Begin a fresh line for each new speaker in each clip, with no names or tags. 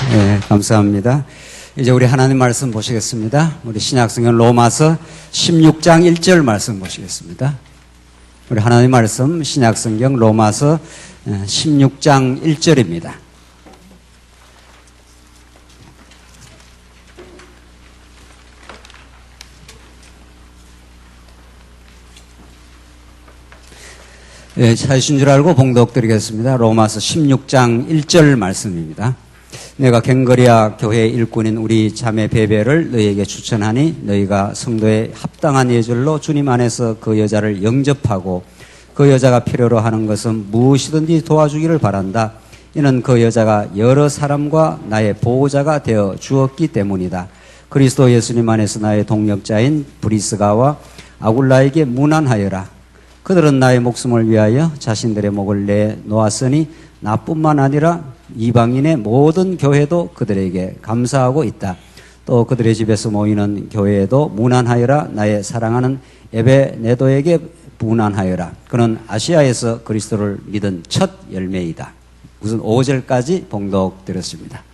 네, 감사합니다. 이제 우리 하나님 말씀 보시겠습니다. 우리 신약성경 로마서 16장 1절 말씀 보시겠습니다. 우리 하나님 말씀 신약성경 로마서 16장 1절입니다. 예, 찾으신 줄 알고 봉독 드리겠습니다. 로마서 16장 1절 말씀입니다. 내가 갱거리아 교회의 일꾼인 우리 자매 베베를 너희에게 추천하니 너희가 성도의 합당한 예절로 주님 안에서 그 여자를 영접하고 그 여자가 필요로 하는 것은 무엇이든지 도와주기를 바란다. 이는 그 여자가 여러 사람과 나의 보호자가 되어 주었기 때문이다. 그리스도 예수님 안에서 나의 동력자인 브리스가와 아굴라에게 문안하여라. 그들은 나의 목숨을 위하여 자신들의 목을 내놓았으니 나뿐만 아니라 이방인의 모든 교회도 그들에게 감사하고 있다. 또 그들의 집에서 모이는 교회에도 문안하여라. 나의 사랑하는 에베네도에게 문안하여라. 그는 아시아에서 그리스도를 믿은 첫 열매이다. 우선 5절까지 봉독드렸습니다.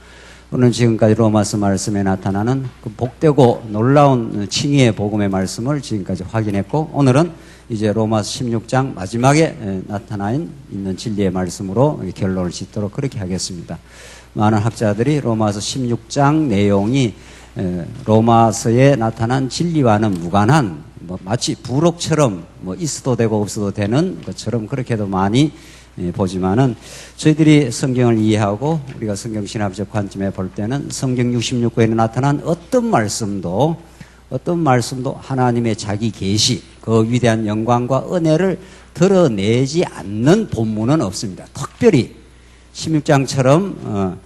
오늘 지금까지 로마서 말씀에 나타나는 그 복되고 놀라운 칭의의 복음의 말씀을 지금까지 확인했고, 오늘은 이제 로마서 16장 마지막에 나타나 있는 진리의 말씀으로 결론을 짓도록 그렇게 하겠습니다. 많은 학자들이 로마서 16장 내용이 로마서에 나타난 진리와는 무관한 마치 부록처럼 있어도 되고 없어도 되는 것처럼 그렇게도 많이 보지만은, 저희들이 성경을 이해하고 우리가 성경 신학적 관점에 볼 때는 성경 66권에 나타난 어떤 말씀도 하나님의 자기 계시, 그 위대한 영광과 은혜를 드러내지 않는 본문은 없습니다. 특별히 16장처럼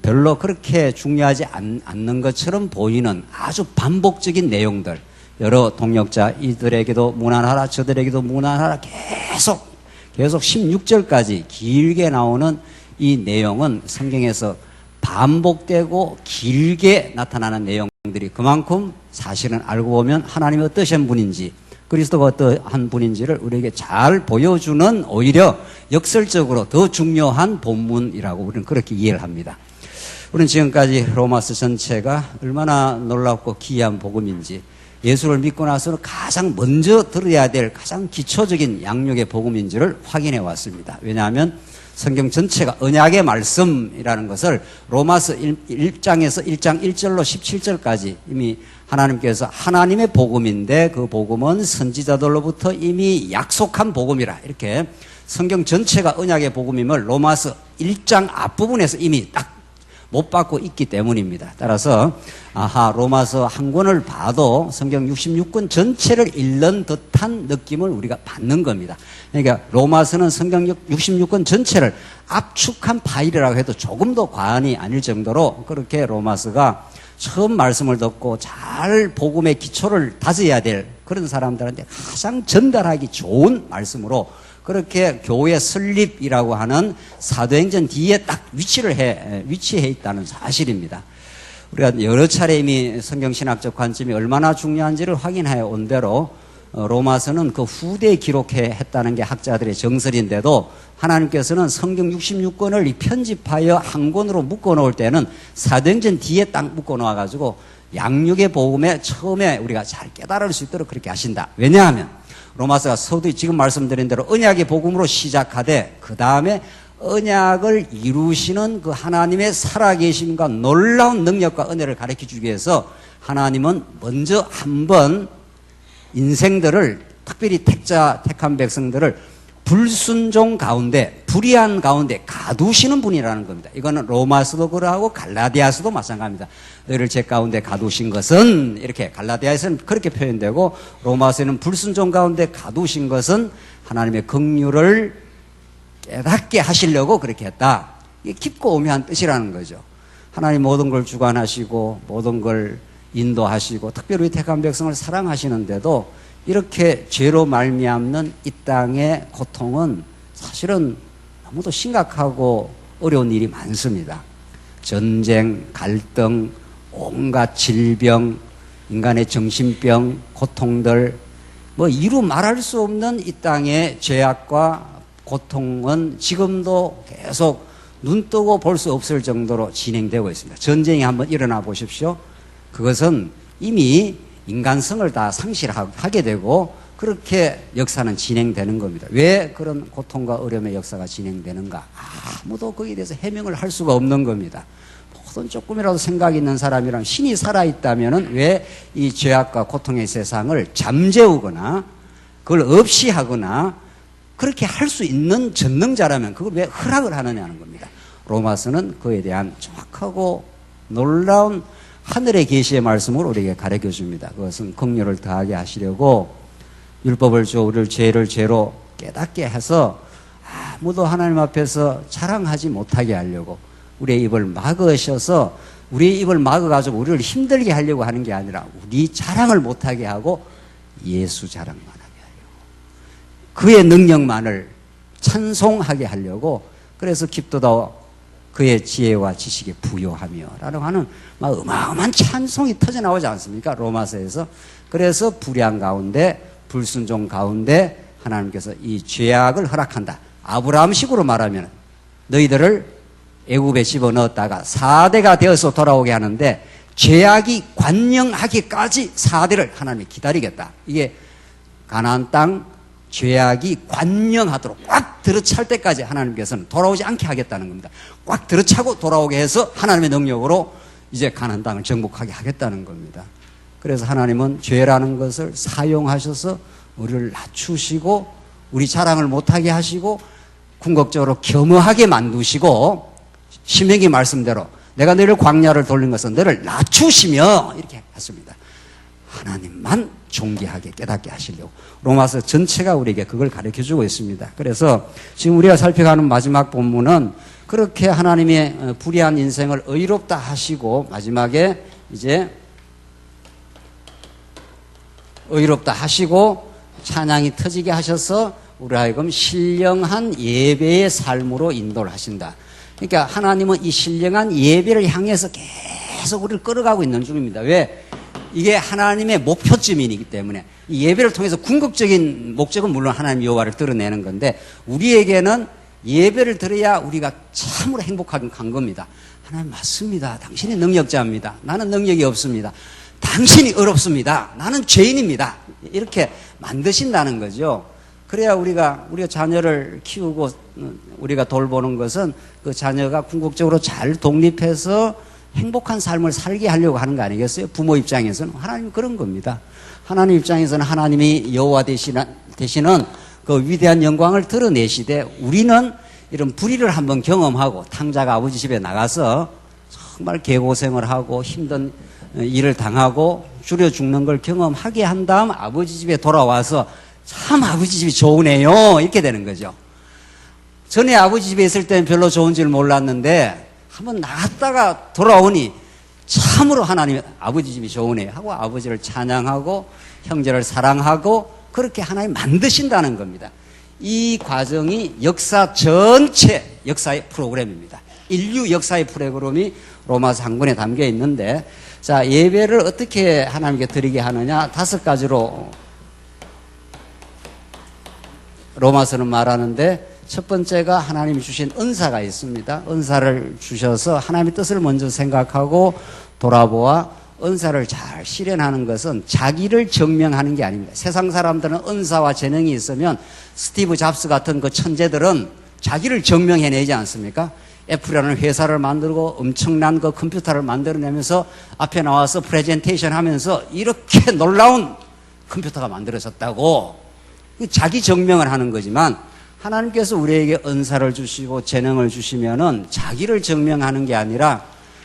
별로 그렇게 중요하지 않는 것처럼 보이는 아주 반복적인 내용들, 여러 동역자 이들에게도 문안하라, 저들에게도 문안하라, 계속 16절까지 길게 나오는 이 내용은 성경에서 반복되고 길게 나타나는 내용들이 그만큼 사실은 알고 보면 하나님이 어떠신 분인지, 그리스도가 어떠한 분인지를 우리에게 잘 보여주는, 오히려 역설적으로 더 중요한 본문이라고 우리는 그렇게 이해를 합니다. 우리는 지금까지 로마서 전체가 얼마나 놀랍고 귀한 복음인지, 예수를 믿고 나서는 가장 먼저 들어야 될 가장 기초적인 양육의 복음인지를 확인해 왔습니다. 왜냐하면 성경 전체가 언약의 말씀이라는 것을 로마서 1장에서 1장 1절로 17절까지 이미 하나님께서 하나님의 복음인데, 그 복음은 선지자들로부터 이미 약속한 복음이라, 이렇게 성경 전체가 언약의 복음임을 로마서 1장 앞부분에서 이미 딱 못 받고 있기 때문입니다. 따라서 로마서 한 권을 봐도 성경 66권 전체를 읽는 듯한 느낌을 우리가 받는 겁니다. 그러니까 로마서는 성경 66권 전체를 압축한 파일이라고 해도 조금도 과언이 아닐 정도로 그렇게 로마서가 처음 말씀을 듣고 잘 복음의 기초를 다져야 될 그런 사람들한테 가장 전달하기 좋은 말씀으로 그렇게 교회 설립이라고 하는 사도행전 뒤에 딱 위치해 있다는 사실입니다. 우리가 여러 차례 이미 성경신학적 관점이 얼마나 중요한지를 확인해 온 대로 로마서는 그 후대에 기록했다는 게 학자들의 정설인데도, 하나님께서는 성경 66권을 편집하여 한 권으로 묶어 놓을 때는 사도행전 뒤에 딱 묶어 놓아가지고 양육의 복음에 처음에 우리가 잘 깨달을 수 있도록 그렇게 하신다. 왜냐하면 로마서가 서두에 지금 말씀드린 대로 언약의 복음으로 시작하되, 그 다음에 언약을 이루시는 그 하나님의 살아계심과 놀라운 능력과 은혜를 가르쳐주기 위해서 하나님은 먼저 한번 인생들을, 특별히 택한 백성들을 불순종 가운데, 불의한 가운데 가두시는 분이라는 겁니다. 이거는 로마서도 그러하고 갈라디아서도 마찬가지입니다. 너희를 제 가운데 가두신 것은, 이렇게 갈라디아에서는 그렇게 표현되고, 로마서에는 불순종 가운데 가두신 것은 하나님의 긍휼을 깨닫게 하시려고 그렇게 했다. 이게 깊고 오묘한 뜻이라는 거죠. 하나님 모든 걸 주관하시고 모든 걸 인도하시고 특별히 택한 백성을 사랑하시는데도 이렇게 죄로 말미암는 이 땅의 고통은 사실은 너무도 심각하고 어려운 일이 많습니다. 전쟁, 갈등, 온갖 질병, 인간의 정신병, 고통들, 이루 말할 수 없는 이 땅의 죄악과 고통은 지금도 계속 눈 뜨고 볼 수 없을 정도로 진행되고 있습니다. 전쟁이 한번 일어나 보십시오. 그것은 이미 인간성을 다 상실하게 되고 그렇게 역사는 진행되는 겁니다. 왜 그런 고통과 어려움의 역사가 진행되는가? 아무도 거기에 대해서 해명을 할 수가 없는 겁니다. 모든 조금이라도 생각이 있는 사람이라면, 신이 살아있다면 왜 이 죄악과 고통의 세상을 잠재우거나 그걸 없이 하거나 그렇게 할 수 있는 전능자라면 그걸 왜 허락을 하느냐는 겁니다. 로마서는 그에 대한 정확하고 놀라운 하늘의 계시의 말씀을 우리에게 가르쳐 줍니다. 그것은 긍휼을 더하게 하시려고 율법을 줘 우리를 죄를 죄로 깨닫게 해서 아무도 하나님 앞에서 자랑하지 못하게 하려고 우리의 입을 막으셔서, 우리의 입을 막아가지고 우리를 힘들게 하려고 하는 게 아니라 우리 자랑을 못하게 하고 예수 자랑만 하게 하려고, 그의 능력만을 찬송하게 하려고, 그래서 기쁘다 그의 지혜와 지식에 부요하며 라고 하는 어마어마한 찬송이 터져나오지 않습니까? 로마서에서. 그래서 불의한 가운데, 불순종 가운데 하나님께서 이 죄악을 허락한다. 아브라함식으로 말하면 너희들을 애굽에 집어넣었다가 4대가 되어서 돌아오게 하는데 죄악이 관영하기까지 4대를 하나님이 기다리겠다. 이게 가나안 땅 죄악이 관영하도록 꽉 들어찰 때까지 하나님께서는 돌아오지 않게 하겠다는 겁니다. 꽉 들어차고 돌아오게 해서 하나님의 능력으로 이제 가나안 땅을 정복하게 하겠다는 겁니다. 그래서 하나님은 죄라는 것을 사용하셔서 우리를 낮추시고 우리 자랑을 못하게 하시고 궁극적으로 겸허하게 만드시고, 신명기 말씀대로 내가 너를 광야를 돌린 것은 너를 낮추시며 이렇게 했습니다. 하나님만 존귀하게 깨닫게 하시려고 로마서 전체가 우리에게 그걸 가르쳐주고 있습니다. 그래서 지금 우리가 살펴가는 마지막 본문은 그렇게 하나님의 불의한 인생을 의롭다 하시고 마지막에 이제 의롭다 하시고 찬양이 터지게 하셔서 우리 하여금 신령한 예배의 삶으로 인도를 하신다. 그러니까 하나님은 이 신령한 예배를 향해서 계속 우리를 끌어가고 있는 중입니다. 왜? 이게 하나님의 목표점이기 때문에 이 예배를 통해서 궁극적인 목적은 물론 하나님 여호와를 드러내는 건데, 우리에게는 예배를 드려야 우리가 참으로 행복하게 간 겁니다. 하나님 맞습니다. 당신이 능력자입니다. 나는 능력이 없습니다. 당신이 어렵습니다. 나는 죄인입니다. 이렇게 만드신다는 거죠. 그래야 우리가 자녀를 키우고 우리가 돌보는 것은 그 자녀가 궁극적으로 잘 독립해서 행복한 삶을 살게 하려고 하는 거 아니겠어요? 부모 입장에서는. 하나님 그런 겁니다. 하나님 입장에서는 하나님이 여호와 되시는 그 위대한 영광을 드러내시되, 우리는 이런 불의를 한번 경험하고 탕자가 아버지 집에 나가서 정말 개고생을 하고 힘든 일을 당하고 줄여 죽는 걸 경험하게 한 다음 아버지 집에 돌아와서 참 아버지 집이 좋으네요 이렇게 되는 거죠. 전에 아버지 집에 있을 때는 별로 좋은 줄 몰랐는데 한번 나갔다가 돌아오니 참으로 하나님 아버지 집이 좋으네요 하고 아버지를 찬양하고 형제를 사랑하고 그렇게 하나님 만드신다는 겁니다. 이 과정이 역사 전체 역사의 프로그램입니다. 인류 역사의 프로그램이 로마서 한 권에 담겨 있는데, 자, 예배를 어떻게 하나님께 드리게 하느냐 5가지로 로마서는 말하는데, 첫 번째가 하나님이 주신 은사가 있습니다. 은사를 주셔서 하나님의 뜻을 먼저 생각하고 돌아보아 은사를 잘 실현하는 것은 자기를 증명하는 게 아닙니다. 세상 사람들은 은사와 재능이 있으면 스티브 잡스 같은 그 천재들은 자기를 증명해내지 않습니까? 애플이라는 회사를 만들고 엄청난 그 컴퓨터를 만들어내면서 앞에 나와서 프레젠테이션 하면서 이렇게 놀라운 컴퓨터가 만들어졌다고 자기 증명을 하는 거지만, 하나님께서 우리에게 은사를 주시고 재능을 주시면은 자기를 증명하는 게 아니라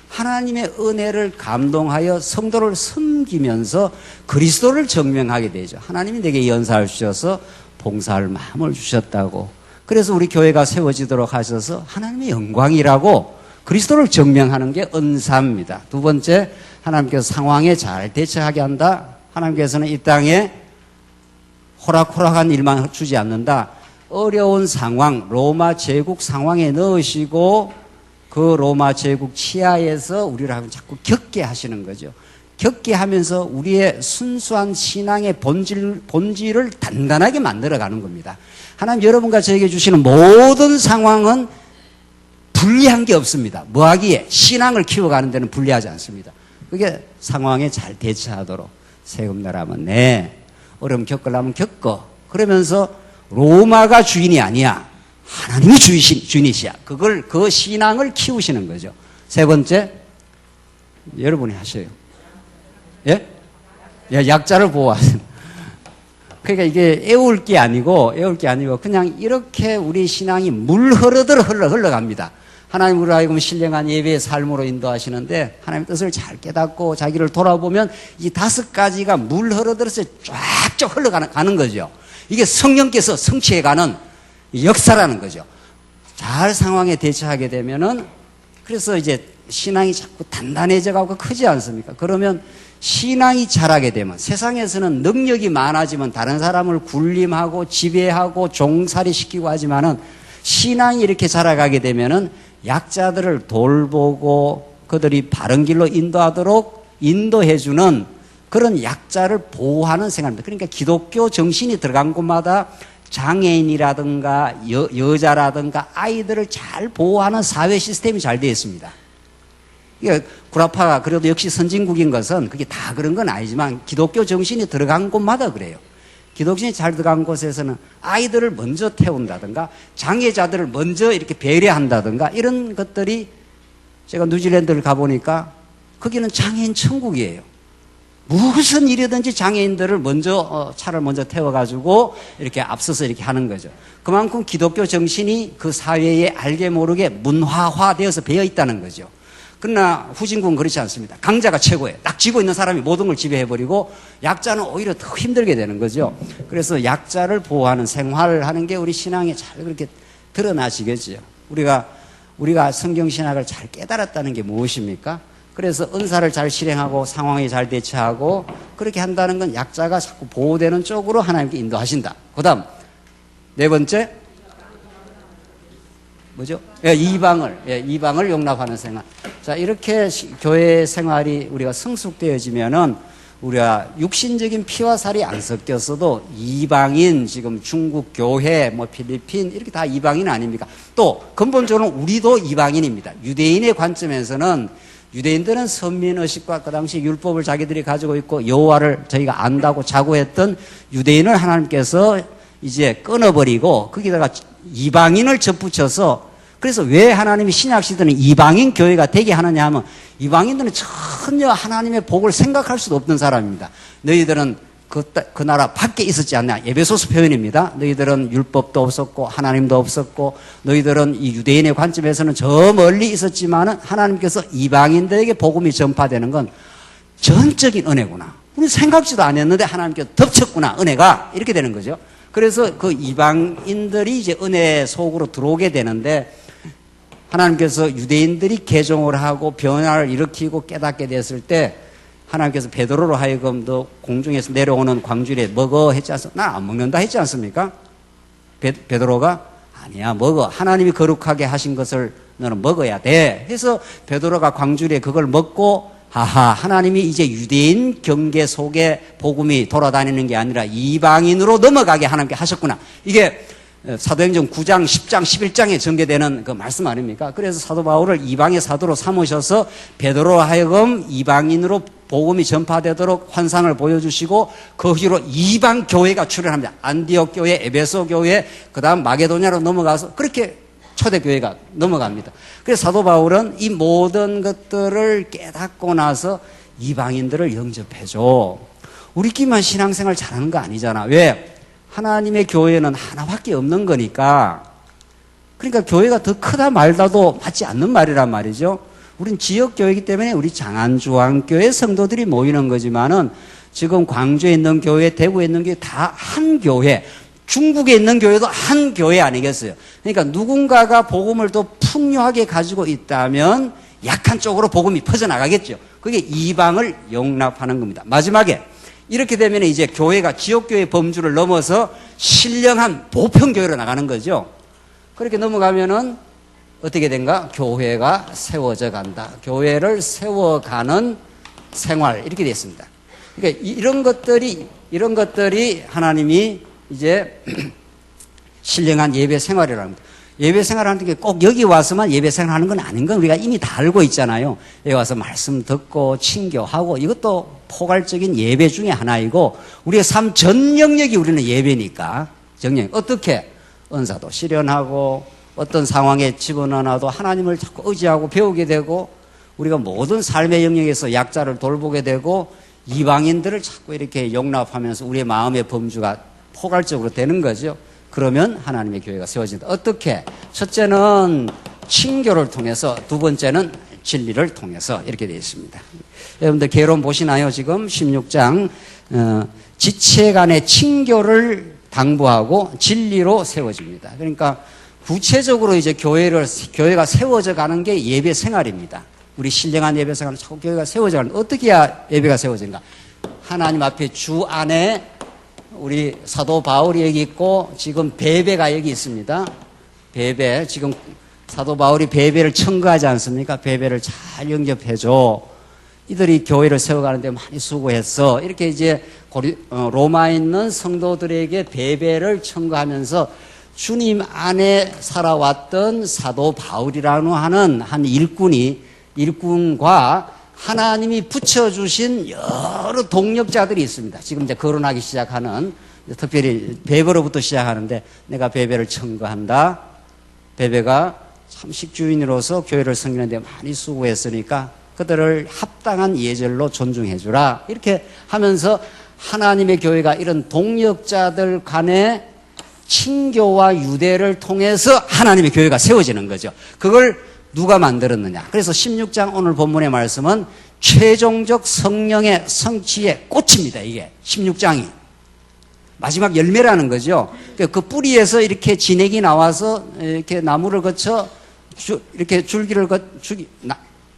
하나님의 은혜를 감동하여 성도를 섬기면서 그리스도를 증명하게 되죠. 하나님이 내게 연사를 주셔서 봉사할 마음을 주셨다고, 그래서 우리 교회가 세워지도록 하셔서 하나님의 영광이라고 그리스도를 증명하는 게 은사입니다. 두 번째, 하나님께서 상황에 잘 대처하게 한다. 하나님께서는 이 땅에 호락호락한 일만 주지 않는다. 어려운 상황, 로마 제국 상황에 넣으시고 그 로마 제국 치하에서 우리를 자꾸 겪게 하시는 거죠. 겪게 하면서 우리의 순수한 신앙의 본질을 단단하게 만들어가는 겁니다. 하나님 여러분과 저에게 주시는 모든 상황은 다 불리한 게 없습니다. 뭐 하기에? 신앙을 키워가는 데는 불리하지 않습니다. 그게 상황에 잘 대처하도록 세금 내라면 내, 어려움 겪으려면 겪어. 그러면서 로마가 주인이 아니야. 하나님이 주인이시야. 그 신앙을 키우시는 거죠. 세 번째, 여러분이 하셔요. 예? 약자를 보호하세요. 그러니까 이게 애울 게 아니고 그냥 이렇게 우리 신앙이 물 흐르듯 흘러갑니다. 하나님으로 하여금 신령한 예배의 삶으로 인도하시는데 하나님의 뜻을 잘 깨닫고 자기를 돌아보면 이 5가지가 물 흐르듯이 쫙쫙 흘러가는 거죠. 이게 성령께서 성취해가는 역사라는 거죠. 잘 상황에 대처하게 되면은 그래서 이제 신앙이 자꾸 단단해져가고 크지 않습니까? 그러면 신앙이 자라게 되면 세상에서는 능력이 많아지면 다른 사람을 군림하고 지배하고 종살이 시키고 하지만은 신앙이 이렇게 자라가게 되면은 약자들을 돌보고 그들이 바른 길로 인도하도록 인도해주는 그런 약자를 보호하는 생활입니다. 그러니까 기독교 정신이 들어간 곳마다 장애인이라든가 여자라든가 아이들을 잘 보호하는 사회 시스템이 잘 되어 있습니다. 그러니까 구라파가 그래도 역시 선진국인 것은 그게 다 그런 건 아니지만 기독교 정신이 들어간 곳마다 그래요. 기독신이 잘 들어간 곳에서는 아이들을 먼저 태운다든가 장애자들을 먼저 이렇게 배려한다든가 이런 것들이 제가 뉴질랜드를 가보니까 거기는 장애인 천국이에요. 무슨 일이든지 장애인들을 먼저 차를 먼저 태워가지고 이렇게 앞서서 이렇게 하는 거죠. 그만큼 기독교 정신이 그 사회에 알게 모르게 문화화되어서 배어 있다는 거죠. 그러나 후진국은 그렇지 않습니다. 강자가 최고예요. 딱 쥐고 있는 사람이 모든 걸 지배해버리고 약자는 오히려 더 힘들게 되는 거죠. 그래서 약자를 보호하는 생활을 하는 게 우리 신앙에 잘 그렇게 드러나시겠죠. 우리가 성경신학을 잘 깨달았다는 게 무엇입니까? 그래서 은사를 잘 실행하고 상황에 잘 대처하고 그렇게 한다는 건 약자가 자꾸 보호되는 쪽으로 하나님께 인도하신다. 그 다음 네 번째 뭐죠? 이방을 용납하는 생활. 자, 이렇게 교회 생활이 우리가 성숙되어지면은 우리가 육신적인 피와 살이 안 섞였어도 이방인, 지금 중국 교회, 필리핀, 이렇게 다 이방인 아닙니까? 또, 근본적으로 우리도 이방인입니다. 유대인의 관점에서는 유대인들은 선민의식과 그 당시 율법을 자기들이 가지고 있고 여호와를 저희가 안다고 자고했던 유대인을 하나님께서 이제 끊어버리고 거기다가 이방인을 접붙여서 그래서 왜 하나님이 신약 시대는 이방인 교회가 되게 하느냐 하면 이방인들은 전혀 하나님의 복을 생각할 수도 없는 사람입니다. 너희들은 그 나라 밖에 있었지 않냐. 에베소서 표현입니다. 너희들은 율법도 없었고 하나님도 없었고 너희들은 이 유대인의 관점에서는 저 멀리 있었지만은 하나님께서 이방인들에게 복음이 전파되는 건 전적인 은혜구나. 우리 생각지도 않았는데 하나님께서 덮쳤구나. 은혜가 이렇게 되는 거죠. 그래서 그 이방인들이 이제 은혜 속으로 들어오게 되는데 하나님께서 유대인들이 개종을 하고 변화를 일으키고 깨닫게 됐을 때 하나님께서 베드로로 하여금 너 공중에서 내려오는 광주리에 먹어 했지 않습니까? 난 안 먹는다 했지 않습니까? 베드로가 아니야 먹어. 하나님이 거룩하게 하신 것을 너는 먹어야 돼. 해서 베드로가 광주리에 그걸 먹고 하나님이 이제 유대인 경계 속에 복음이 돌아다니는 게 아니라 이방인으로 넘어가게 하나님께 하셨구나. 이게 사도행전 9장, 10장, 11장에 전개되는 그 말씀 아닙니까? 그래서 사도 바울을 이방의 사도로 삼으셔서 베드로로 하여금 이방인으로 복음이 전파되도록 환상을 보여주시고 그 후로 이방 교회가 출현합니다. 안디옥 교회, 에베소 교회, 그 다음 마게도냐로 넘어가서 그렇게 초대교회가 넘어갑니다. 그래서 사도 바울은 이 모든 것들을 깨닫고 나서 이방인들을 영접해줘. 우리끼리만 신앙생활 잘하는 거 아니잖아. 왜? 하나님의 교회는 하나밖에 없는 거니까. 그러니까 교회가 더 크다 말다도 맞지 않는 말이란 말이죠. 우린 지역교회이기 때문에 우리 장안주안교회 성도들이 모이는 거지만은 지금 광주에 있는 교회, 대구에 있는 교회 다 한 교회, 중국에 있는 교회도 한 교회 아니겠어요? 그러니까 누군가가 복음을 더 풍요하게 가지고 있다면 약한 쪽으로 복음이 퍼져나가겠죠. 그게 이방을 용납하는 겁니다. 마지막에 이렇게 되면 이제 교회가 지역교회 범주를 넘어서 신령한 보편교회로 나가는 거죠. 그렇게 넘어가면은 어떻게 된가? 교회가 세워져 간다. 교회를 세워가는 생활 이렇게 됐습니다. 그러니까 이런 것들이 하나님이 이제 신령한 예배 생활이라는 겁니다. 예배 생활하는 게 꼭 여기 와서만 예배 생활하는 건 아닌 건 우리가 이미 다 알고 있잖아요. 여기 와서 말씀 듣고 친교하고 이것도 포괄적인 예배 중에 하나이고 우리의 삶 전 영역이 우리는 예배니까 정령 어떻게 은사도 실현하고 어떤 상황에 집어넣어놔도 하나님을 자꾸 의지하고 배우게 되고 우리가 모든 삶의 영역에서 약자를 돌보게 되고 이방인들을 자꾸 이렇게 용납하면서 우리의 마음의 범주가 포괄적으로 되는 거죠. 그러면 하나님의 교회가 세워진다. 어떻게? 첫째는 친교를 통해서, 두 번째는 진리를 통해서 이렇게 되어 있습니다. 여러분들 개론 보시나요? 지금 16장 지체 간의 친교를 당부하고 진리로 세워집니다. 그러니까 구체적으로 이제 교회가 세워져 가는 게 예배 생활입니다. 우리 신령한 예배 생활은 자꾸 교회가 세워져 가는, 어떻게 해야 예배가 세워진가? 하나님 앞에 주 안에 우리 사도 바울이 여기 있고 지금 베베가 여기 있습니다. 베베, 지금 사도 바울이 베베를 청구하지 않습니까? 베베를 잘 영접해줘. 이들이 교회를 세워가는데 많이 수고했어. 이렇게 이제 로마에 있는 성도들에게 베베를 청구하면서 주님 안에 살아왔던 사도 바울이라고 하는 한 일꾼과 하나님이 붙여주신 여러 동력자들이 있습니다. 지금 이제 거론하기 시작하는, 특별히 베베로부터 시작하는데, 내가 베베를 청구한다. 베베가 참 식주인으로서 교회를 섬기는데 많이 수고했으니까 그들을 합당한 예절로 존중해주라. 이렇게 하면서 하나님의 교회가 이런 동력자들 간의 친교와 유대를 통해서 하나님의 교회가 세워지는 거죠. 그걸 누가 만들었느냐. 그래서 16장 오늘 본문의 말씀은 최종적 성령의 성취의 꽃입니다. 이게 16장이 마지막 열매라는 거죠. 그 뿌리에서 이렇게 진액이 나와서 이렇게 나무를 거쳐 이렇게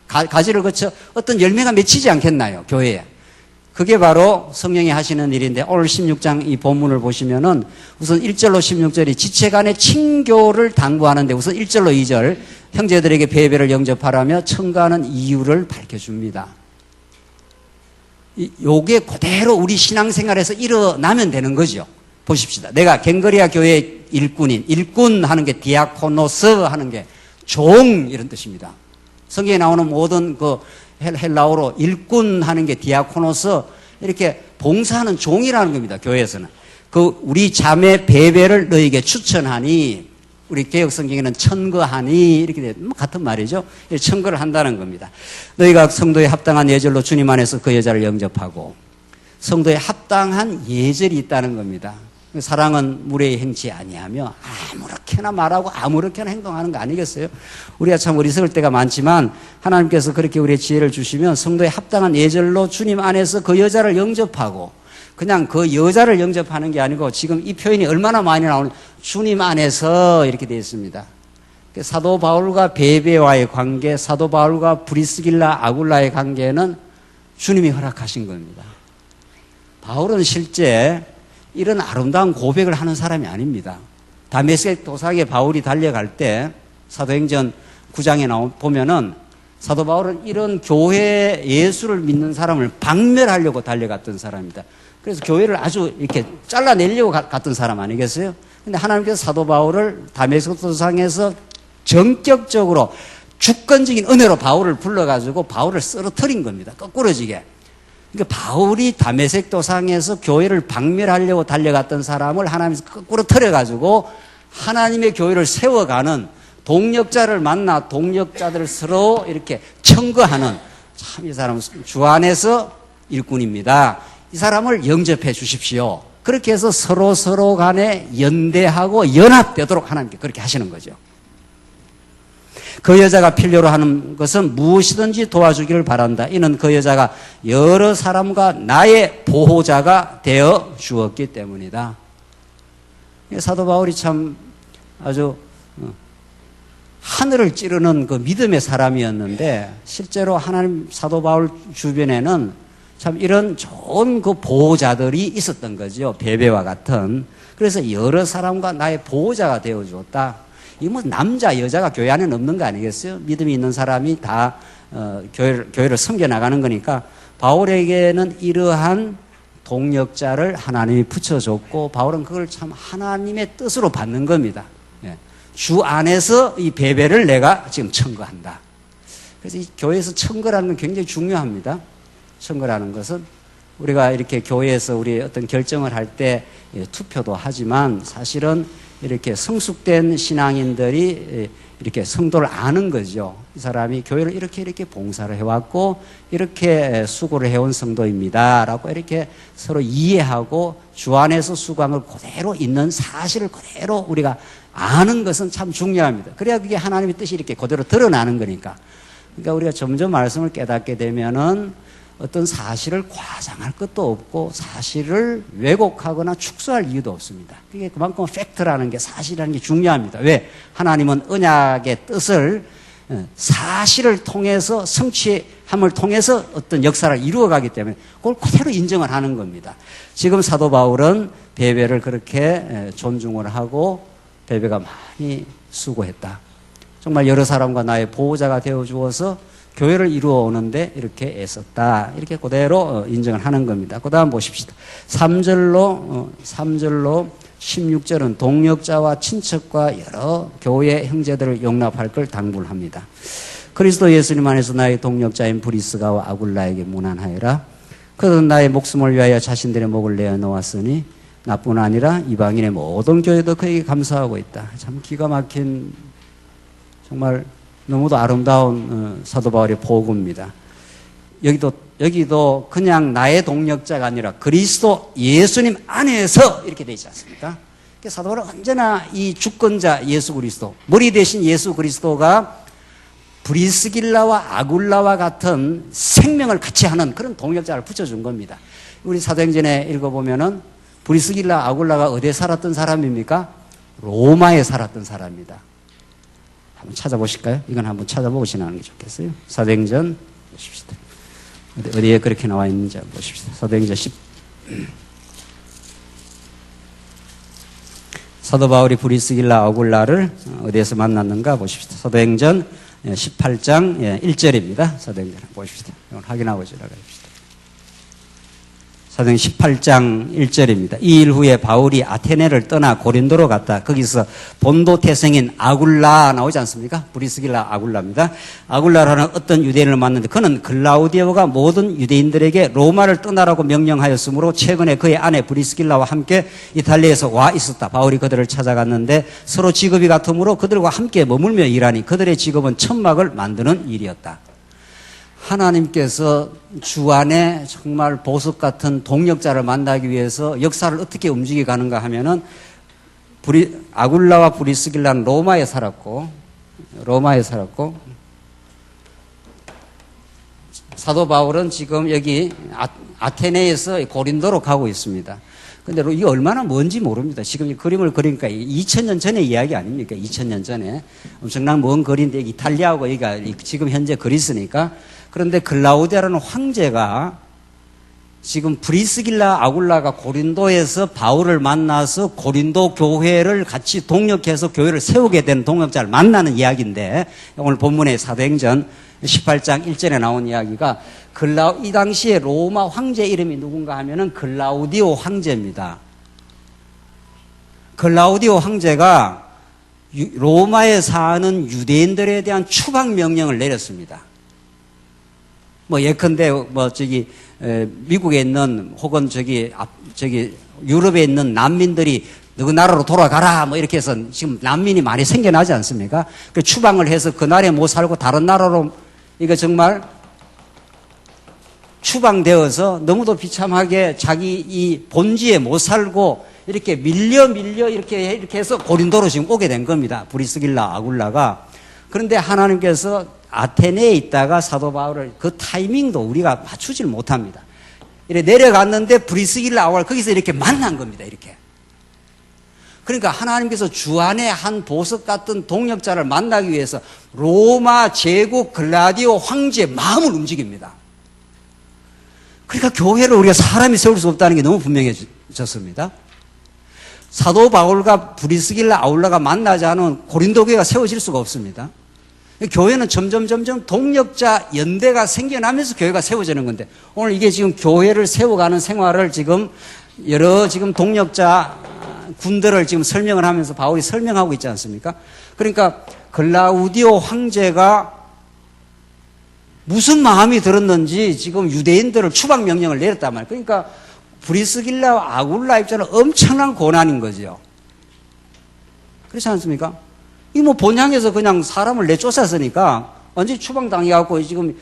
가지를 거쳐 어떤 열매가 맺히지 않겠나요? 교회에. 그게 바로 성령이 하시는 일인데, 오늘 16장 이 본문을 보시면은 우선 1절로 16절이 지체 간의 친교를 당부하는데, 우선 1절로 2절 형제들에게 베베를 영접하라며 청구하는 이유를 밝혀줍니다. 요게 그대로 우리 신앙생활에서 일어나면 되는 거죠. 보십시다. 내가 갱거리아 교회 일꾼 하는 게 디아코노스 하는 게 종 이런 뜻입니다. 성경에 나오는 모든 그 헬라어로 일꾼 하는 게 디아코노스, 이렇게 봉사하는 종이라는 겁니다. 교회에서는. 그 우리 자매 베베를 너에게 추천하니, 우리 개혁 성경에는 천거하니 이렇게 돼, 같은 말이죠. 천거를 한다는 겁니다. 너희가 성도에 합당한 예절로 주님 안에서 그 여자를 영접하고, 성도에 합당한 예절이 있다는 겁니다. 사랑은 무례히 행치 아니하며 아무렇게나 말하고 아무렇게나 행동하는 거 아니겠어요? 우리가 참 어리석을 때가 많지만 하나님께서 그렇게 우리의 지혜를 주시면 성도에 합당한 예절로 주님 안에서 그 여자를 영접하고, 그냥 그 여자를 영접하는 게 아니고 지금 이 표현이 얼마나 많이 나오는, 주님 안에서 이렇게 되어 있습니다. 사도 바울과 베베와의 관계, 사도 바울과 브리스길라 아굴라의 관계는 주님이 허락하신 겁니다. 바울은 실제 이런 아름다운 고백을 하는 사람이 아닙니다. 다메섹 도상에 바울이 달려갈 때 사도행전 9장에 보면은 사도 바울은 이런 교회 예수를 믿는 사람을 박멸하려고 달려갔던 사람입니다. 그래서 교회를 아주 이렇게 잘라내려고 갔던 사람 아니겠어요? 근데 하나님께서 사도 바울을 다메섹 도상에서 전격적으로 주권적인 은혜로 바울을 불러가지고 바울을 쓰러뜨린 겁니다. 거꾸러지게. 그러니까 바울이 다메섹 도상에서 교회를 박멸하려고 달려갔던 사람을 하나님께서 거꾸로 틀어가지고 하나님의 교회를 세워가는, 동력자를 만나 동력자들을 서로 이렇게 청거하는, 참 이 사람은 주 안에서 일꾼입니다. 이 사람을 영접해 주십시오. 그렇게 해서 서로 간에 연대하고 연합되도록 하나님께 그렇게 하시는 거죠. 그 여자가 필요로 하는 것은 무엇이든지 도와주기를 바란다. 이는 그 여자가 여러 사람과 나의 보호자가 되어 주었기 때문이다. 사도 바울이 참 아주 하늘을 찌르는 그 믿음의 사람이었는데, 실제로 하나님 사도 바울 주변에는 참 이런 좋은 그 보호자들이 있었던 거죠. 베베와 같은. 그래서 여러 사람과 나의 보호자가 되어 주었다. 이 뭐 남자 여자가 교회 안에는 없는 거 아니겠어요? 믿음이 있는 사람이 다 교회를 섬겨 나가는 거니까 바울에게는 이러한 동력자를 하나님이 붙여줬고, 바울은 그걸 참 하나님의 뜻으로 받는 겁니다. 예. 주 안에서 이 배배를 내가 지금 청구한다. 그래서 이 교회에서 청구라는 건 굉장히 중요합니다. 청구라는 것은 우리가 이렇게 교회에서 우리 어떤 결정을 할 때 투표도 하지만 사실은 이렇게 성숙된 신앙인들이 이렇게 성도를 아는 거죠. 이 사람이 교회를 이렇게 봉사를 해왔고 이렇게 수고를 해온 성도입니다 라고 이렇게 서로 이해하고 주 안에서 수고함을 그대로 있는 사실을 그대로 우리가 아는 것은 참 중요합니다. 그래야 그게 하나님의 뜻이 이렇게 그대로 드러나는 거니까. 그러니까 우리가 점점 말씀을 깨닫게 되면은 어떤 사실을 과장할 것도 없고 사실을 왜곡하거나 축소할 이유도 없습니다. 그게 그만큼 팩트라는 게 사실이라는 게 중요합니다. 왜? 하나님은 언약의 뜻을 사실을 통해서 성취함을 통해서 어떤 역사를 이루어가기 때문에 그걸 그대로 인정을 하는 겁니다. 지금 사도 바울은 베베를 그렇게 존중을 하고 베베가 많이 수고했다. 정말 여러 사람과 나의 보호자가 되어 주어서 교회를 이루어 오는데 이렇게 애썼다. 이렇게 그대로 인정을 하는 겁니다. 그 다음 보십시다. 3절로 16절은 동역자와 친척과 여러 교회 형제들을 용납할 걸 당부를 합니다. 그리스도 예수님 안에서 나의 동역자인 브리스가와 아굴라에게 문안하여라. 그들은 나의 목숨을 위하여 자신들의 목을 내어놓았으니 나뿐 아니라 이방인의 모든 교회도 그에게 감사하고 있다. 참 기가 막힌 정말 너무도 아름다운 사도 바울의 포부입니다. 여기도 그냥 나의 동력자가 아니라 그리스도 예수님 안에서 이렇게 되어 있지 않습니까? 사도 바울은 언제나 이 주권자 예수 그리스도, 머리 대신 예수 그리스도가 브리스길라와 아굴라와 같은 생명을 같이 하는 그런 동력자를 붙여준 겁니다. 우리 사도행전에 읽어보면은 브리스길라, 아굴라가 어디에 살았던 사람입니까? 로마에 살았던 사람입니다. 한번 찾아보실까요? 이건 한번 찾아보고 지나가는 게 좋겠어요. 사도행전 보십시다. 어디에 그렇게 나와 있는지 한번 보십시다. 사도행전 10. 사도 바울이 브리스길라 아굴라를 어디에서 만났는가 보십시다. 사도행전 18장 1절입니다. 사도행전 보십시다. 이걸 확인하고 지나가십시다. 사도행전 18장 1절입니다. 이 일 후에 바울이 아테네를 떠나 고린도로 갔다. 거기서 본도 태생인 아굴라 나오지 않습니까? 브리스길라 아굴라입니다. 아굴라라는 어떤 유대인을 만났는데 그는 글라우디오가 모든 유대인들에게 로마를 떠나라고 명령하였으므로 최근에 그의 아내 브리스길라와 함께 이탈리아에서 와 있었다. 바울이 그들을 찾아갔는데 서로 직업이 같으므로 그들과 함께 머물며 일하니 그들의 직업은 천막을 만드는 일이었다. 하나님께서 주 안에 정말 보석 같은 동력자를 만나기 위해서 역사를 어떻게 움직여 가는가 하면은 아굴라와 브리스길라는 로마에 살았고 사도 바울은 지금 여기 아테네에서 고린도로 가고 있습니다. 근데 이게 얼마나 먼지 모릅니다. 지금 이 그림을 그리니까 2000년 전의 이야기 아닙니까? 2000년 전에 엄청난 먼 거리인데 이탈리아하고 여기가 지금 현재 그리스니까. 그런데 글라우디아라는 황제가 지금 브리스길라 아굴라가 고린도에서 바울을 만나서 고린도 교회를 같이 동력해서 교회를 세우게 된 동역자를 만나는 이야기인데 오늘 본문의 사도행전 18장 1절에 나온 이야기가 이 당시에 로마 황제 이름이 누군가 하면은 글라우디오 황제입니다. 글라우디오 황제가 로마에 사는 유대인들에 대한 추방 명령을 내렸습니다. 예컨대 미국에 있는 혹은 유럽에 있는 난민들이 그 나라로 돌아가라 이렇게 해서 지금 난민이 많이 생겨나지 않습니까? 그 추방을 해서 그 나라에 못 살고 다른 나라로 이거 정말 추방되어서 너무도 비참하게 자기 이 본지에 못 살고 이렇게 밀려 이렇게 해서 고린도로 지금 오게 된 겁니다. 브리스길라 아굴라가. 그런데 하나님께서 아테네에 있다가 사도 바울을 그 타이밍도 우리가 맞추질 못합니다. 이렇게 내려갔는데 브리스길라 아굴라 거기서 이렇게 만난 겁니다. 이렇게. 그러니까 하나님께서 주 안에 한 보석 같은 동역자를 만나기 위해서 로마 제국 글라디오 황제의 마음을 움직입니다. 그러니까 교회를 우리가 사람이 세울 수 없다는 게 너무 분명해졌습니다. 사도 바울과 브리스길라 아굴라가 만나지 않은 고린도 교회가 세워질 수가 없습니다. 교회는 점점 동력자 연대가 생겨나면서 교회가 세워지는 건데 오늘 이게 지금 교회를 세워가는 생활을 지금 여러 지금 동력자 군대를 지금 설명을 하면서 바울이 설명하고 있지 않습니까? 그러니까 글라우디오 황제가 무슨 마음이 들었는지 지금 유대인들을 추방 명령을 내렸단 말이에요. 그러니까 브리스길라와 아굴라 입장은 엄청난 고난인 거죠. 그렇지 않습니까? 이 뭐 본향에서 그냥 사람을 내쫓았으니까 완전히 추방당해갖고 지금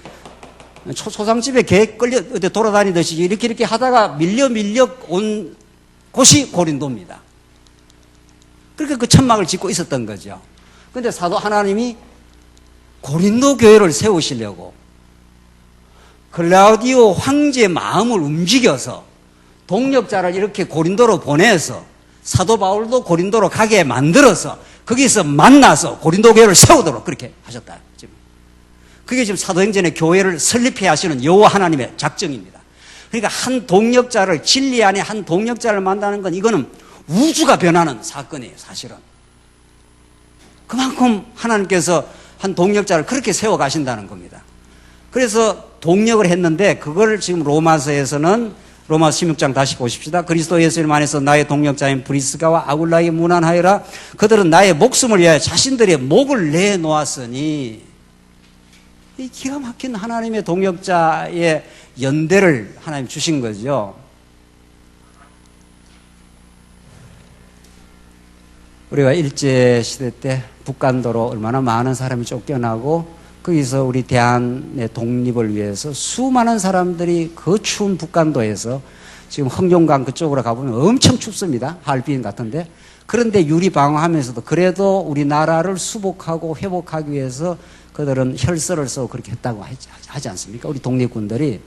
초상집에 개 끌려 어디 돌아다니듯이 이렇게 하다가 밀려 온 곳이 고린도입니다. 그렇게 그 천막을 짓고 있었던 거죠. 그런데 사도 하나님이 고린도 교회를 세우시려고 클라우디오 황제의 마음을 움직여서 동력자를 이렇게 고린도로 보내서 사도 바울도 고린도로 가게 만들어서 거기서 만나서 고린도 교회를 세우도록 그렇게 하셨다. 지금. 그게 지금 사도행전의 교회를 설립해야 하시는 여호와 하나님의 작정입니다. 그러니까 한 동력자를 진리 안에 한 동력자를 만나는 건 이거는 우주가 변하는 사건이에요. 사실은. 그만큼 하나님께서 한 동력자를 그렇게 세워가신다는 겁니다. 그래서 동력을 했는데 그걸 지금 로마서에서는 로마서 16장 다시 보십시다. 그리스도 예수님 안에서 나의 동력자인 브리스가와 아굴라에게 문안하여라. 그들은 나의 목숨을 위하여 자신들의 목을 내놓았으니 이 기가 막힌 하나님의 동력자의 연대를 하나님 주신 거죠. 우리가 일제시대 때 북간도로 얼마나 많은 사람이 쫓겨나고 거기서 우리 대한의 독립을 위해서 수많은 사람들이 그 추운 북간도에서 지금 흑룡강 그쪽으로 가보면 엄청 춥습니다. 하얼빈 같은데. 그런데 유리방어하면서도 그래도 우리나라를 수복하고 회복하기 위해서 그들은 혈서를 쓰고 그렇게 했다고 하지 않습니까? 우리 독립군들이.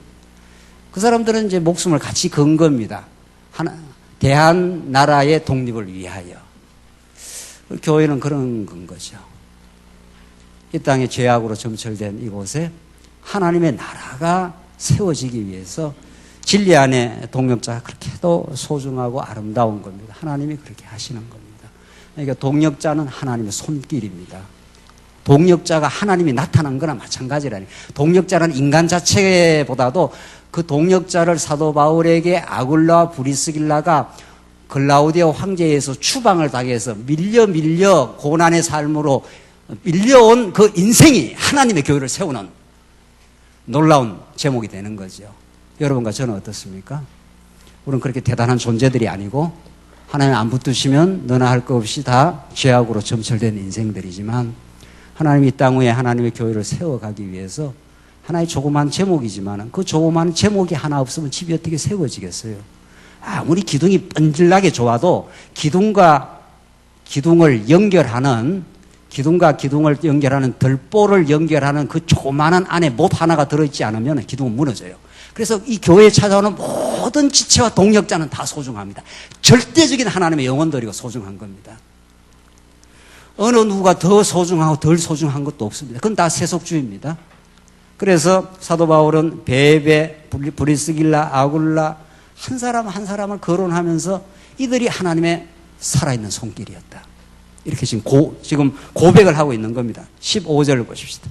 그 사람들은 이제 목숨을 같이 건 겁니다. 대한 나라의 독립을 위하여. 교회는 그런 건 거죠. 이 땅에 죄악으로 점철된 이곳에 하나님의 나라가 세워지기 위해서 진리 안에 동력자가 그렇게도 소중하고 아름다운 겁니다. 하나님이 그렇게 하시는 겁니다. 그러니까 동력자는 하나님의 손길입니다. 동력자가 하나님이 나타난 거나 마찬가지라니. 동력자는 인간 자체보다도 그 동력자를 사도 바울에게 아굴라와 브리스길라가 글라우디오 황제에서 추방을 당해서 밀려 고난의 삶으로 밀려온 그 인생이 하나님의 교회를 세우는 놀라운 제목이 되는 거죠. 여러분과 저는 어떻습니까? 우리는 그렇게 대단한 존재들이 아니고 하나님 안 붙드시면 너나 할 것 없이 다 죄악으로 점철된 인생들이지만 하나님이 이 땅 위에 하나님의 교회를 세워가기 위해서 하나의 조그만 제목이지만 그 조그만 제목이 하나 없으면 집이 어떻게 세워지겠어요? 아무리 기둥이 뻔질나게 좋아도 기둥과 기둥을 연결하는 들보를 연결하는 그 조그마한 안에 못 하나가 들어있지 않으면 기둥은 무너져요. 그래서 이 교회에 찾아오는 모든 지체와 동력자는 다 소중합니다. 절대적인 하나님의 영혼들이고 소중한 겁니다. 어느 누가 더 소중하고 덜 소중한 것도 없습니다. 그건 다 세속주의입니다. 그래서 사도 바울은 베베, 브리스길라, 아굴라 한 사람 한 사람을 거론하면서 이들이 하나님의 살아있는 손길이었다. 이렇게 지금 고백을 하고 있는 겁니다. 15절을 보십시다.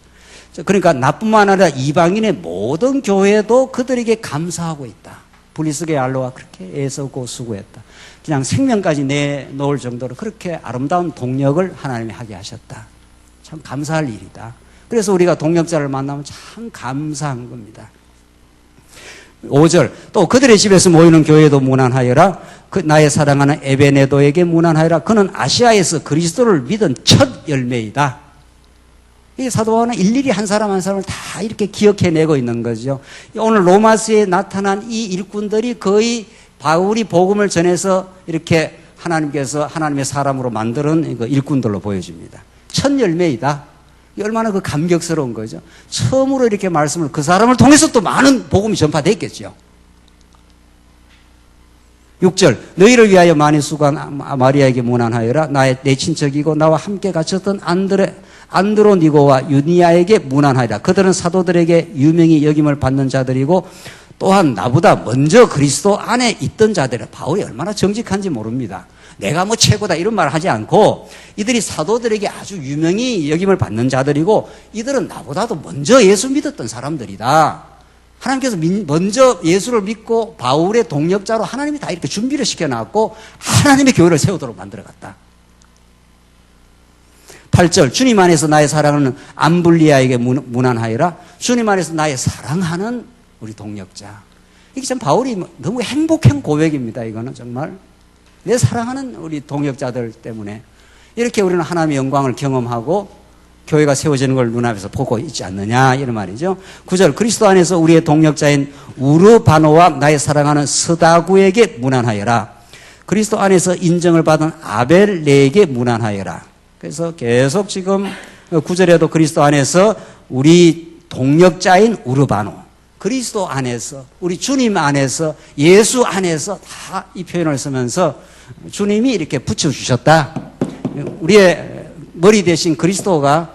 그러니까 나뿐만 아니라 이방인의 모든 교회도 그들에게 감사하고 있다. 브리스게 알로가 그렇게 애쓰고 수고했다. 그냥 생명까지 내놓을 정도로 그렇게 아름다운 동력을 하나님이 하게 하셨다. 참 감사할 일이다. 그래서 우리가 동력자를 만나면 참 감사한 겁니다. 5절 또 그들의 집에서 모이는 교회도 문안하여라. 나의 사랑하는 에베네도에게 문안하여라. 그는 아시아에서 그리스도를 믿은 첫 열매이다. 이 사도 바울은 일일이 한 사람 한 사람을 다 이렇게 기억해내고 있는 거죠. 오늘 로마서에 나타난 이 일꾼들이 거의 바울이 복음을 전해서 이렇게 하나님께서 하나님의 사람으로 만드는 그 일꾼들로 보여집니다. 첫 열매이다. 얼마나 그 감격스러운 거죠. 처음으로 이렇게 말씀을 그 사람을 통해서 또 많은 복음이 전파됐겠죠. 6절 너희를 위하여 많이 수고한 마리아에게 문안하여라. 내 친척이고 나와 함께 갇혔던 안드로니고와 유니아에게 문안하여라. 그들은 사도들에게 유명히 여김을 받는 자들이고 또한 나보다 먼저 그리스도 안에 있던 자들이라. 바울이 얼마나 정직한지 모릅니다. 내가 뭐 최고다 이런 말 하지 않고 이들이 사도들에게 아주 유명히 여김을 받는 자들이고 이들은 나보다도 먼저 예수 믿었던 사람들이다. 하나님께서 먼저 예수를 믿고 바울의 동역자로 하나님이 다 이렇게 준비를 시켜놨고 하나님의 교회를 세우도록 만들어갔다. 8절 주님 안에서 나의 사랑하는 암블리아에게 문안하여라. 주님 안에서 나의 사랑하는 우리 동역자. 이게 참 바울이 너무 행복한 고백입니다. 이거는 정말 내 사랑하는 우리 동역자들 때문에 이렇게 우리는 하나님의 영광을 경험하고 교회가 세워지는 걸 눈앞에서 보고 있지 않느냐 이런 말이죠. 9절 그리스도 안에서 우리의 동역자인 우르바노와 나의 사랑하는 스다구에게 문안하여라. 그리스도 안에서 인정을 받은 아벨레에게 문안하여라. 그래서 계속 지금 9절에도 그리스도 안에서 우리 동역자인 우르바노, 그리스도 안에서, 우리 주님 안에서, 예수 안에서 다 이 표현을 쓰면서 주님이 이렇게 붙여주셨다. 우리의 머리 대신 그리스도가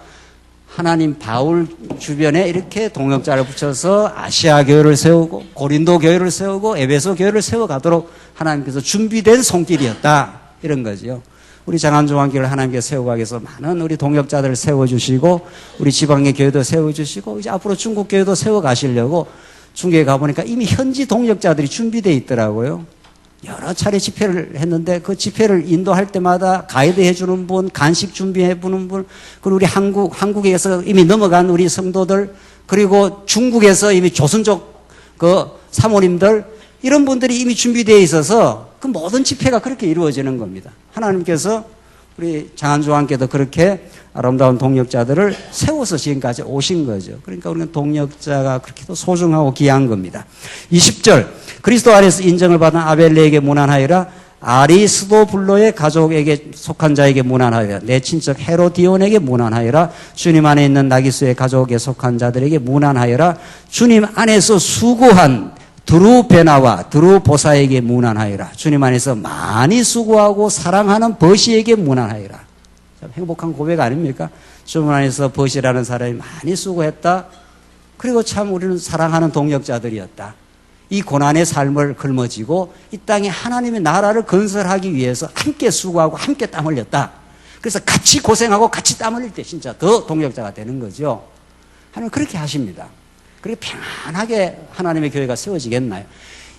하나님 바울 주변에 이렇게 동역자를 붙여서 아시아 교회를 세우고 고린도 교회를 세우고 에베소 교회를 세워가도록 하나님께서 준비된 손길이었다. 이런 거죠. 우리 장안조항교회를 하나님께서 세워가기 위해서 많은 우리 동역자들을 세워주시고 우리 지방의 교회도 세워주시고 이제 앞으로 중국 교회도 세워가시려고 중국에 가보니까 이미 현지 동역자들이 준비되어 있더라고요. 여러 차례 집회를 했는데 그 집회를 인도할 때마다 가이드 해주는 분, 간식 준비해주는 분, 그리고 우리 한국에서 이미 넘어간 우리 성도들, 그리고 중국에서 이미 조선족 그 사모님들, 이런 분들이 이미 준비되어 있어서 그 모든 집회가 그렇게 이루어지는 겁니다. 하나님께서 우리 장안조항께도 그렇게 아름다운 동역자들을 세워서 지금까지 오신 거죠. 그러니까 우리는 동역자가 그렇게도 소중하고 귀한 겁니다. 20절 그리스도 안에서 인정을 받은 아벨레에게 문안하여라. 아리스도블로의 가족에게 속한 자에게 문안하여라. 내 친척 헤로디온에게 문안하여라. 주님 안에 있는 나기수의 가족에 속한 자들에게 문안하여라. 주님 안에서 수고한 드루베나와 드루보사에게 문안하여라. 주님 안에서 많이 수고하고 사랑하는 버시에게 문안하여라. 참 행복한 고백 아닙니까? 주님 안에서 버시라는 사람이 많이 수고했다. 그리고 참 우리는 사랑하는 동역자들이었다. 이 고난의 삶을 걸머쥐고 이 땅에 하나님의 나라를 건설하기 위해서 함께 수고하고 함께 땀 흘렸다. 그래서 같이 고생하고 같이 땀 흘릴 때 진짜 더 동역자가 되는 거죠. 하나님 그렇게 하십니다. 그렇게 평안하게 하나님의 교회가 세워지겠나요?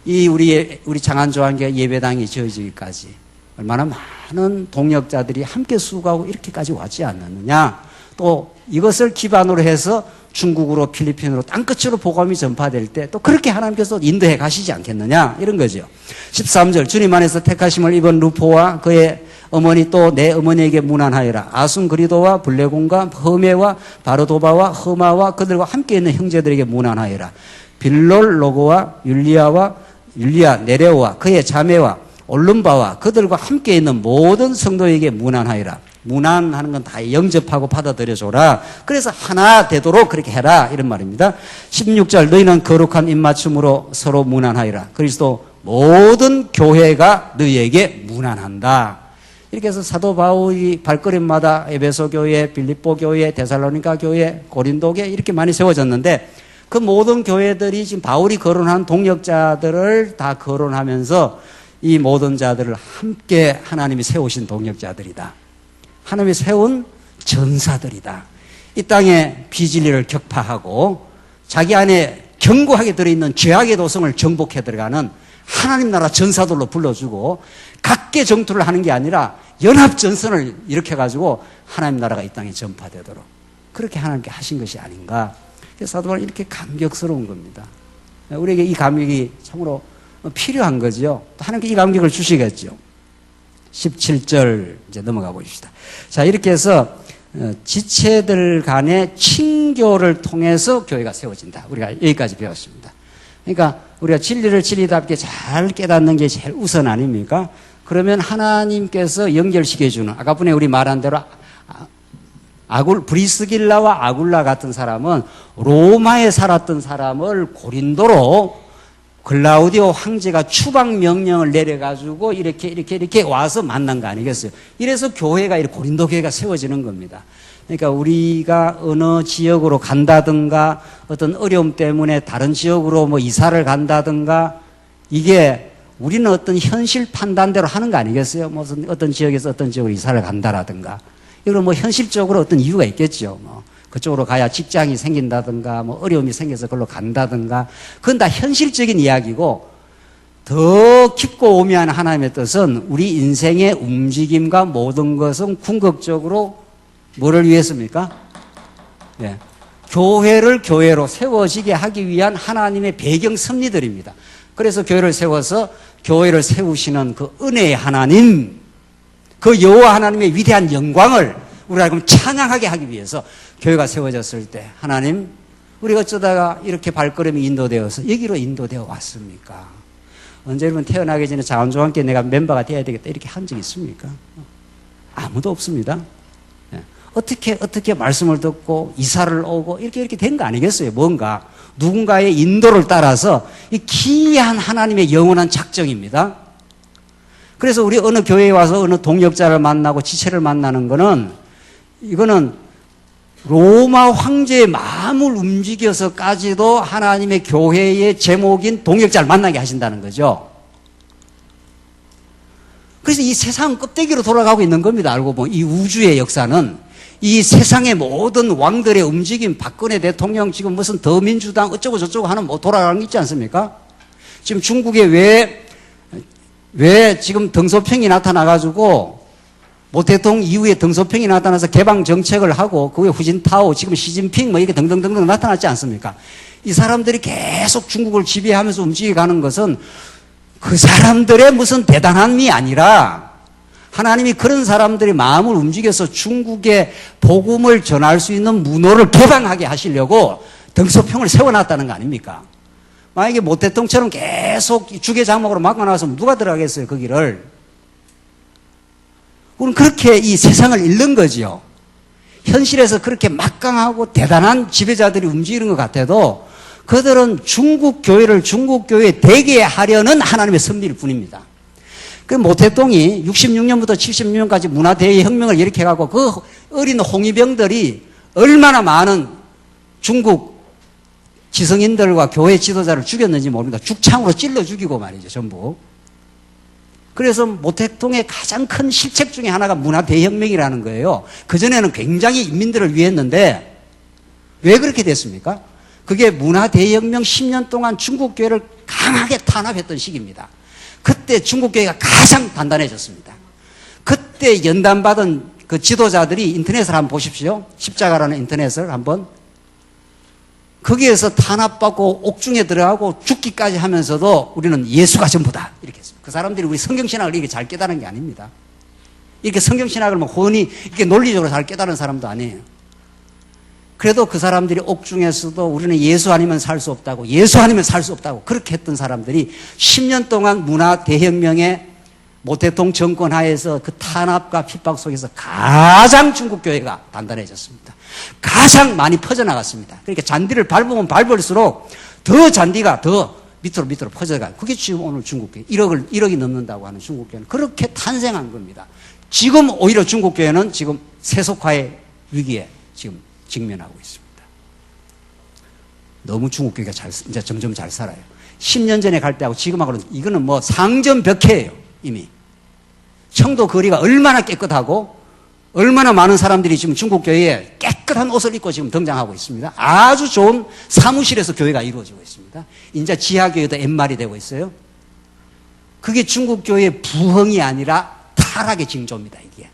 우리 장안조항교회 예배당이 지어지기까지 얼마나 많은 동역자들이 함께 수고하고 이렇게까지 왔지 않느냐. 또 이것을 기반으로 해서 중국으로 필리핀으로 땅끝으로 복음이 전파될 때 또 그렇게 하나님께서 인도해 가시지 않겠느냐 이런 거죠. 13절 주님 안에서 택하심을 입은 루포와 그의 어머니 또 내 어머니에게 문안하여라. 아순그리도와 블레곤과 허메와 바르도바와 허마와 그들과 함께 있는 형제들에게 문안하여라. 빌롤로고와 율리아 네레오와 그의 자매와 올름바와 그들과 함께 있는 모든 성도에게 문안하여라. 문안하는 건 다 영접하고 받아들여줘라. 그래서 하나 되도록 그렇게 해라 이런 말입니다. 16절 너희는 거룩한 입맞춤으로 서로 문안하여라. 그리스도 모든 교회가 너희에게 문안한다. 이렇게 해서 사도 바울이 발걸음마다 에베소 교회, 빌립보 교회, 데살로니가 교회, 고린도 교회 이렇게 많이 세워졌는데 그 모든 교회들이 지금 바울이 거론한 동역자들을 다 거론하면서 이 모든 자들을 함께 하나님이 세우신 동역자들이다. 하나님이 세운 전사들이다. 이 땅에 비진리를 격파하고 자기 안에 견고하게 들어있는 죄악의 도성을 정복해 들어가는 하나님 나라 전사들로 불러주고 각계 정투를 하는 게 아니라 연합전선을 일으켜가지고 하나님 나라가 이 땅에 전파되도록 그렇게 하나님께 하신 것이 아닌가. 그래서 사도 바울은 이렇게 감격스러운 겁니다. 우리에게 이 감격이 참으로 필요한 거죠. 또 하나님께 이 감격을 주시겠죠. 17절 이제 넘어가 보십시다. 자, 이렇게 해서 지체들 간의 친교를 통해서 교회가 세워진다. 우리가 여기까지 배웠습니다. 그러니까 우리가 진리를 진리답게 잘 깨닫는 게 제일 우선 아닙니까? 그러면 하나님께서 연결시켜주는 아까 분에 우리 말한 대로 브리스길라와 아굴라 같은 사람은 로마에 살았던 사람을 고린도로 글라우디오 황제가 추방 명령을 내려가지고 이렇게 와서 만난 거 아니겠어요? 이래서 교회가 고린도 교회가 세워지는 겁니다. 그러니까 우리가 어느 지역으로 간다든가 어떤 어려움 때문에 다른 지역으로 뭐 이사를 간다든가 이게 우리는 어떤 현실 판단대로 하는 거 아니겠어요? 무슨 어떤 지역에서 어떤 지역으로 이사를 간다라든가 이건 뭐 현실적으로 어떤 이유가 있겠죠. 그쪽으로 가야 직장이 생긴다든가 뭐 어려움이 생겨서 그걸로 간다든가 그건 다 현실적인 이야기고 더 깊고 오묘한 하나님의 뜻은 우리 인생의 움직임과 모든 것은 궁극적으로 뭐를 위해서입니까? 예. 교회를 교회로 세워지게 하기 위한 하나님의 배경 섭리들입니다. 그래서 교회를 세워서 교회를 세우시는 그 은혜의 하나님, 그 여호와 하나님의 위대한 영광을 우리가 그럼 찬양하게 하기 위해서 교회가 세워졌을 때 하나님 우리가 어쩌다가 이렇게 발걸음이 인도되어서 여기로 인도되어 왔습니까? 언제 여러분 태어나기 전에 자원조함께 내가 멤버가 되어야 되겠다 이렇게 한 적이 있습니까? 아무도 없습니다. 어떻게 말씀을 듣고 이사를 오고 이렇게 된 거 아니겠어요? 뭔가 누군가의 인도를 따라서 이 기이한 하나님의 영원한 작정입니다. 그래서 우리 어느 교회에 와서 어느 동역자를 만나고 지체를 만나는 거는 이거는 로마 황제의 마음을 움직여서까지도 하나님의 교회의 제목인 동역자를 만나게 하신다는 거죠. 그래서 이 세상은 껍데기로 돌아가고 있는 겁니다. 알고 보면 이 우주의 역사는 이 세상의 모든 왕들의 움직임, 박근혜 대통령 지금 무슨 더민주당 어쩌고 저쩌고 하는 뭐 돌아가는 게 있지 않습니까? 지금 중국에 왜 지금 등소평이 나타나가지고 모 대통령 이후에 등소평이 나타나서 개방 정책을 하고 그 후에 후진타오 지금 시진핑 뭐 이렇게 등등등등 나타났지 않습니까? 이 사람들이 계속 중국을 지배하면서 움직여가는 것은 그 사람들의 무슨 대단함이 아니라 하나님이 그런 사람들의 마음을 움직여서 중국의 복음을 전할 수 있는 문호를 개방하게 하시려고 등소평을 세워놨다는 거 아닙니까? 만약에 모 대통령처럼 계속 주계장목으로 막아나왔으면 누가 들어가겠어요, 거기를? 우리는 그렇게 이 세상을 잃는 거지요. 현실에서 그렇게 막강하고 대단한 지배자들이 움직이는 것 같아도 그들은 중국 교회를 중국 교회에 되게 하려는 하나님의 섭리일 뿐입니다. 그 모 대통령이 66년부터 76년까지 문화대혁명을 일으켜가고 그 어린 홍위병들이 얼마나 많은 중국 지성인들과 교회 지도자를 죽였는지 모릅니다. 죽창으로 찔러 죽이고 말이죠, 전부. 그래서 모 대통령의 가장 큰 실책 중에 하나가 문화대혁명이라는 거예요. 그전에는 굉장히 인민들을 위했는데 왜 그렇게 됐습니까? 그게 문화대혁명 10년 동안 중국 교회를 강하게 탄압했던 시기입니다. 그때 중국 교회가 가장 단단해졌습니다. 그때 연단받은 그 지도자들이 인터넷을 한번 보십시오. 십자가라는 인터넷을 한번. 거기에서 탄압받고 옥중에 들어가고 죽기까지 하면서도 우리는 예수가 전부다. 이렇게 했습니다. 그 사람들이 우리 성경신학을 이렇게 잘 깨달은 게 아닙니다. 이렇게 성경신학을 뭐 훤히 이렇게 논리적으로 잘 깨달은 사람도 아니에요. 그래도 그 사람들이 옥중에서도 우리는 예수 아니면 살 수 없다고, 예수 아니면 살 수 없다고 그렇게 했던 사람들이 10년 동안 문화 대혁명의 모 대통령 정권 하에서 그 탄압과 핍박 속에서 가장 중국 교회가 단단해졌습니다. 가장 많이 퍼져나갔습니다. 그러니까 잔디를 밟으면 밟을수록 더 잔디가 더 밑으로 퍼져가요. 그게 지금 오늘 중국 교회 1억이 넘는다고 하는 중국 교회는 그렇게 탄생한 겁니다. 지금 오히려 중국 교회는 지금 세속화의 위기에 지금 직면하고 있습니다. 너무 중국 교회가 이제 점점 잘 살아요. 10년 전에 갈 때하고 지금하고는 이거는 뭐 상전벽해예요, 이미. 청도 거리가 얼마나 깨끗하고 얼마나 많은 사람들이 지금 중국 교회에 깨끗한 옷을 입고 지금 등장하고 있습니다. 아주 좋은 사무실에서 교회가 이루어지고 있습니다. 이제 지하교회도 엠말이 되고 있어요. 그게 중국 교회의 부흥이 아니라 타락의 징조입니다, 이게.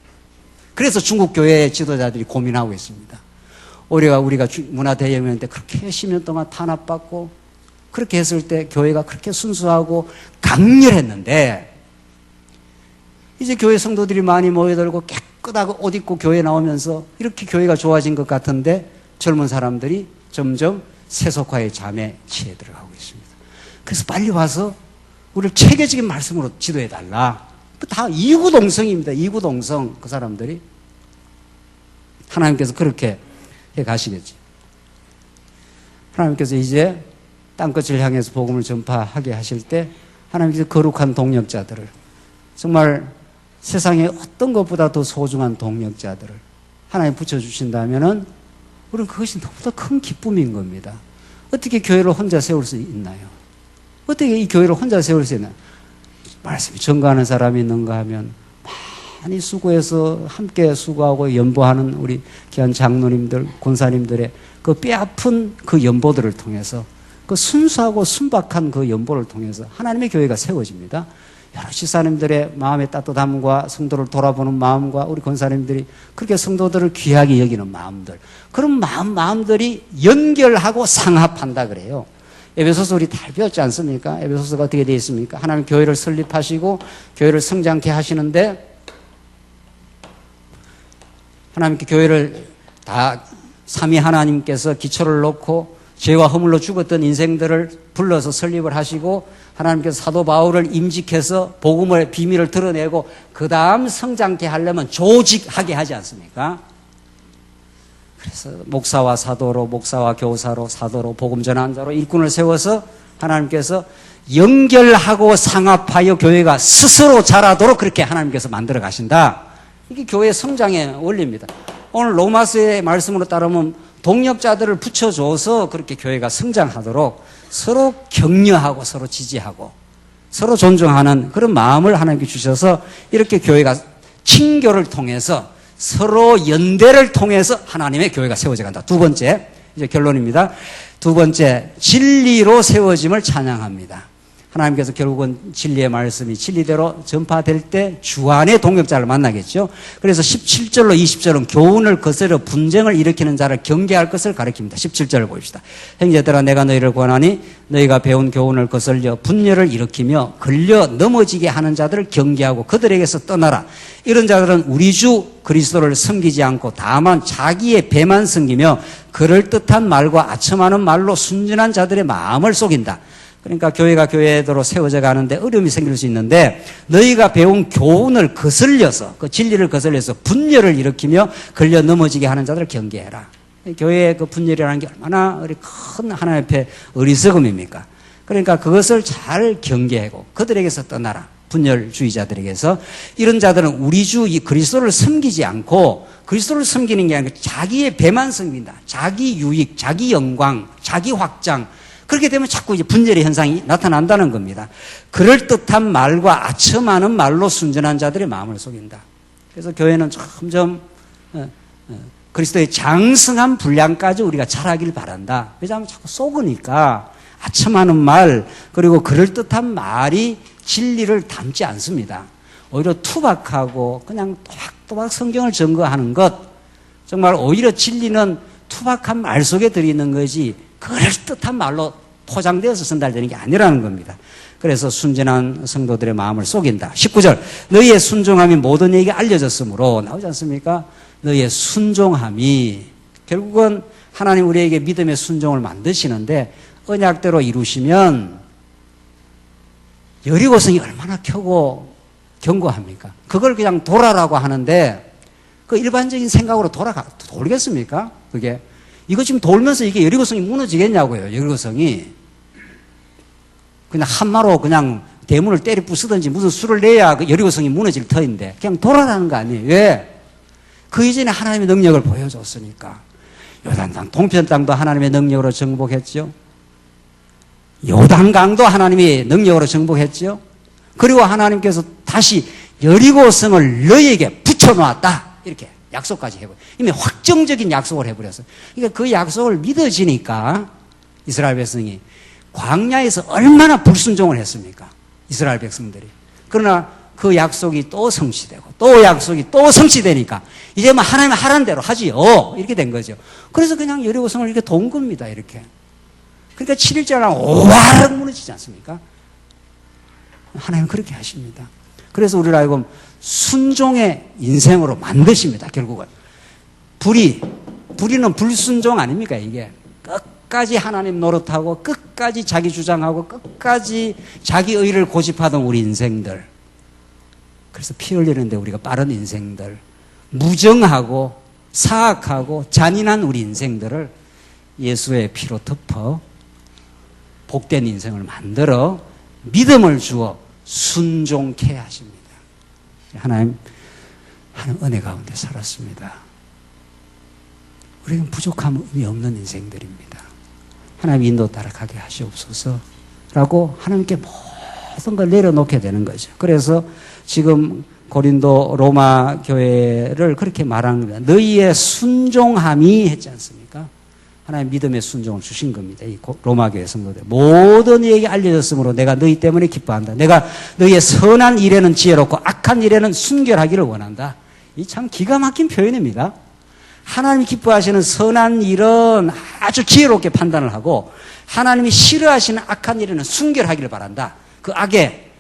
그래서 중국 교회의 지도자들이 고민하고 있습니다. 우리가 문화대혁명 때 그렇게 10년 동안 탄압받고 그렇게 했을 때 교회가 그렇게 순수하고 강렬했는데 이제 교회 성도들이 많이 모여들고 깨끗하고 옷 입고 교회 나오면서 이렇게 교회가 좋아진 것 같은데 젊은 사람들이 점점 세속화의 잠에 취해 들어가고 있습니다. 그래서 빨리 와서 우리를 체계적인 말씀으로 지도해달라. 다 이구동성입니다. 이구동성 그 사람들이. 하나님께서 그렇게 해 가시겠지. 하나님께서 이제 땅끝을 향해서 복음을 전파하게 하실 때 하나님께서 거룩한 동역자들을 정말 세상에 어떤 것보다 더 소중한 동역자들을 하나님 붙여주신다면은 우리는 그것이 너무나 큰 기쁨인 겁니다. 어떻게 교회를 혼자 세울 수 있나요? 어떻게 이 교회를 혼자 세울 수 있나요? 말씀이 전가하는 사람이 있는가 하면 많이 수고해서 함께 수고하고 연보하는 우리 귀한 장로님들, 권사님들의 그 뼈아픈 그 연보들을 통해서 그 순수하고 순박한 그 연보를 통해서 하나님의 교회가 세워집니다. 여러 집사님들의 마음의 따뜻함과 성도를 돌아보는 마음과 우리 권사님들이 그렇게 성도들을 귀하게 여기는 마음들, 그런 마음들이 연결하고 상합한다 그래요. 에베소서 우리 다 배웠지 않습니까? 에베소서가 어떻게 되어 있습니까? 하나님 교회를 설립하시고 교회를 성장케 하시는데 하나님께 교회를 다 삼위 하나님께서 기초를 놓고 죄와 허물로 죽었던 인생들을 불러서 설립을 하시고 하나님께서 사도 바울을 임직해서 복음의 비밀을 드러내고 그 다음 성장케 하려면 조직하게 하지 않습니까? 그래서 목사와 사도로, 목사와 교사로, 사도로, 복음 전환자로 일꾼을 세워서 하나님께서 연결하고 상합하여 교회가 스스로 자라도록 그렇게 하나님께서 만들어 가신다. 이게 교회 성장의 원리입니다. 오늘 로마서의 말씀으로 따르면 동력자들을 붙여줘서 그렇게 교회가 성장하도록 서로 격려하고 서로 지지하고 서로 존중하는 그런 마음을 하나님께 주셔서 이렇게 교회가 친교를 통해서 서로 연대를 통해서 하나님의 교회가 세워져 간다. 두 번째, 이제 결론입니다. 두 번째, 진리로 세워짐을 찬양합니다. 하나님께서 결국은 진리의 말씀이 진리대로 전파될 때 주안의 동역자를 만나겠죠. 그래서 17절로 20절은 교훈을 거스려 분쟁을 일으키는 자를 경계할 것을 가리킵니다. 17절을 보십시다. 형제들아 내가 너희를 권하니 너희가 배운 교훈을 거슬려 분열을 일으키며 걸려 넘어지게 하는 자들을 경계하고 그들에게서 떠나라. 이런 자들은 우리 주 그리스도를 섬기지 않고 다만 자기의 배만 섬기며 그럴듯한 말과 아첨하는 말로 순진한 자들의 마음을 속인다. 그러니까 교회가 교회대로 세워져 가는데 어려움이 생길 수 있는데 너희가 배운 교훈을 거슬려서 그 진리를 거슬려서 분열을 일으키며 걸려 넘어지게 하는 자들을 경계해라. 교회의 그 분열이라는 게 얼마나 큰 하나님 앞에 어리석음입니까? 그러니까 그것을 잘 경계하고 그들에게서 떠나라. 분열주의자들에게서. 이런 자들은 우리 주 이 그리스도를 섬기지 않고 그리스도를 섬기는 게 아니라 자기의 배만 섬긴다. 자기 유익, 자기 영광, 자기 확장. 그렇게 되면 자꾸 이제 분열의 현상이 나타난다는 겁니다. 그럴듯한 말과 아첨하는 말로 순전한 자들의 마음을 속인다. 그래서 교회는 점점 그리스도의 장성한 분량까지 우리가 자라길 바란다. 왜냐하면 자꾸 속으니까 아첨하는 말 그리고 그럴듯한 말이 진리를 담지 않습니다. 오히려 투박하고 그냥 또박또박 성경을 증거하는 것, 정말 오히려 진리는 투박한 말 속에 들어있는 것이 그럴듯한 말로 포장되어서 전달되는 게 아니라는 겁니다. 그래서 순진한 성도들의 마음을 속인다. 19절 너희의 순종함이 모든 이에게 알려졌으므로 나오지 않습니까? 너희의 순종함이 결국은 하나님 우리에게 믿음의 순종을 만드시는데 언약대로 이루시면 여리고성이 얼마나 켜고 견고합니까? 그걸 그냥 돌아라고 하는데 그 일반적인 생각으로 돌겠습니까? 그게 이거 지금 돌면서 이게 여리고성이 무너지겠냐고요. 여리고성이 그냥 한마로 그냥 대문을 때려 부수든지 무슨 수를 내야 그 여리고성이 무너질 터인데 그냥 돌아라는 거 아니에요. 왜? 그 이전에 하나님의 능력을 보여줬으니까. 요단 동편 땅도 하나님의 능력으로 정복했죠. 요단강도 하나님의 능력으로 정복했죠. 그리고 하나님께서 다시 여리고성을 너희에게 붙여놓았다. 이렇게 약속까지 해버려요. 이미 확정적인 약속을 해버렸어요. 그러니까 그 약속을 믿어지니까 이스라엘 백성이 광야에서 얼마나 불순종을 했습니까? 이스라엘 백성들이. 그러나 그 약속이 또 성취되고 또 약속이 또 성취되니까 이제 뭐 하나님 하라는 대로 하지요. 이렇게 된 거죠. 그래서 그냥 여리고성을 이렇게 돈 겁니다. 이렇게. 그러니까 7일째랑 오와락 무너지지 않습니까? 하나님은 그렇게 하십니다. 그래서 우리를 알고 순종의 인생으로 만드십니다. 결국은. 불의는 불순종 아닙니까? 이게. 끝까지 하나님 노릇하고 끝까지 자기 주장하고 끝까지 자기 의를 고집하던 우리 인생들. 그래서 피 흘리는데 우리가 빠른 인생들. 무정하고 사악하고 잔인한 우리 인생들을 예수의 피로 덮어 복된 인생을 만들어 믿음을 주어 순종케 하십니다. 하나님 은혜 가운데 살았습니다. 우리는 부족함이 없는 인생들입니다. 하나님 인도 따라 가게 하시옵소서라고 하나님께 모든 걸 내려놓게 되는 거죠. 그래서 지금 고린도 로마 교회를 그렇게 말하는 겁니다. 너희의 순종함이 했지 않습니까? 하나님 믿음의 순종을 주신 겁니다. 이 로마 교회 성도들. 모든 이에게 알려졌으므로 내가 너희 때문에 기뻐한다. 내가 너희의 선한 일에는 지혜롭고 악한 일에는 순결하기를 원한다. 이 참 기가 막힌 표현입니다. 하나님이 기뻐하시는 선한 일은 아주 지혜롭게 판단을 하고 하나님이 싫어하시는 악한 일에는 순결하기를 바란다. 그 악에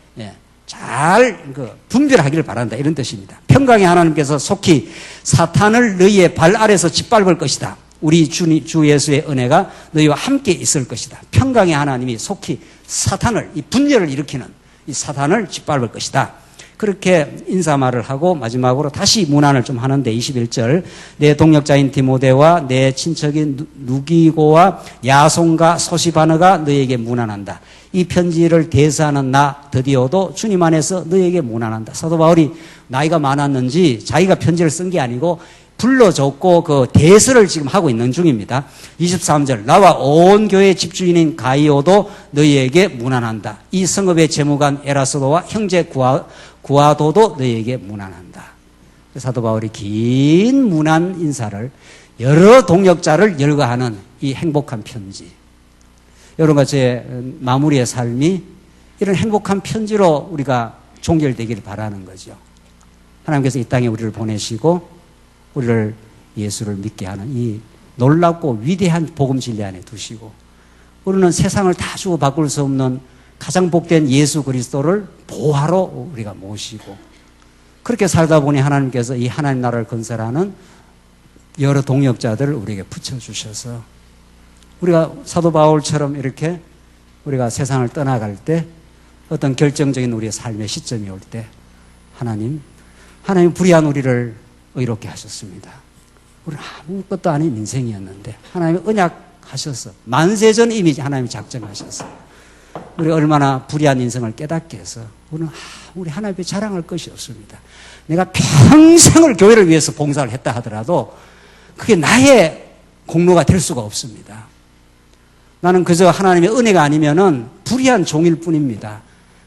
잘 분별하기를 바란다. 이런 뜻입니다. 평강의 하나님께서 속히 사탄을 너희의 발 아래서 짓밟을 것이다. 우리 주 예수의 은혜가 너희와 함께 있을 것이다. 평강의 하나님이 속히 사탄을, 이 분열을 일으키는 이 사탄을 짓밟을 것이다. 그렇게 인사말을 하고 마지막으로 다시 문안을 좀 하는데 21절 내 동역자인 디모데와 내 친척인 누기고와 야손과 소시바느가 너에게 문안한다. 이 편지를 대사하는 나 드디어도 주님 안에서 너에게 문안한다. 사도 바울이 나이가 많았는지 자기가 편지를 쓴 게 아니고 불러줬고 그 대서를 지금 하고 있는 중입니다. 23절 나와 온 교회 집주인인 가이오도 너희에게 문안한다. 이 성읍의 재무관 에라스도와 형제 구아도도 너희에게 문안한다. 사도 바울이 긴 문안 인사를 여러 동역자를 열거하는 이 행복한 편지. 여러분과 제 마무리의 삶이 이런 행복한 편지로 우리가 종결되기를 바라는 거죠. 하나님께서 이 땅에 우리를 보내시고 우리를 예수를 믿게 하는 이 놀랍고 위대한 복음 진리 안에 두시고 우리는 세상을 다 주고 바꿀 수 없는 가장 복된 예수 그리스도를 보호하러 우리가 모시고 그렇게 살다 보니 하나님께서 이 하나님 나라를 건설하는 여러 동역자들을 우리에게 붙여주셔서 우리가 사도 바울처럼 이렇게 우리가 세상을 떠나갈 때 어떤 결정적인 우리의 삶의 시점이 올 때 하나님 불의한 우리를 의롭게 하셨습니다. 우리는 아무것도 아닌 인생이었는데 하나님이 언약하셔서 만세전 이미 하나님이 작정하셔서 우리 얼마나 불의한 인생을 깨닫게 해서 우리는 우리 하나님 앞에 자랑할 것이 없습니다. 내가 평생을 교회를 위해서 봉사를 했다 하더라도 그게 나의 공로가 될 수가 없습니다. 나는 그저 하나님의 은혜가 아니면은 불의한 종일 뿐입니다.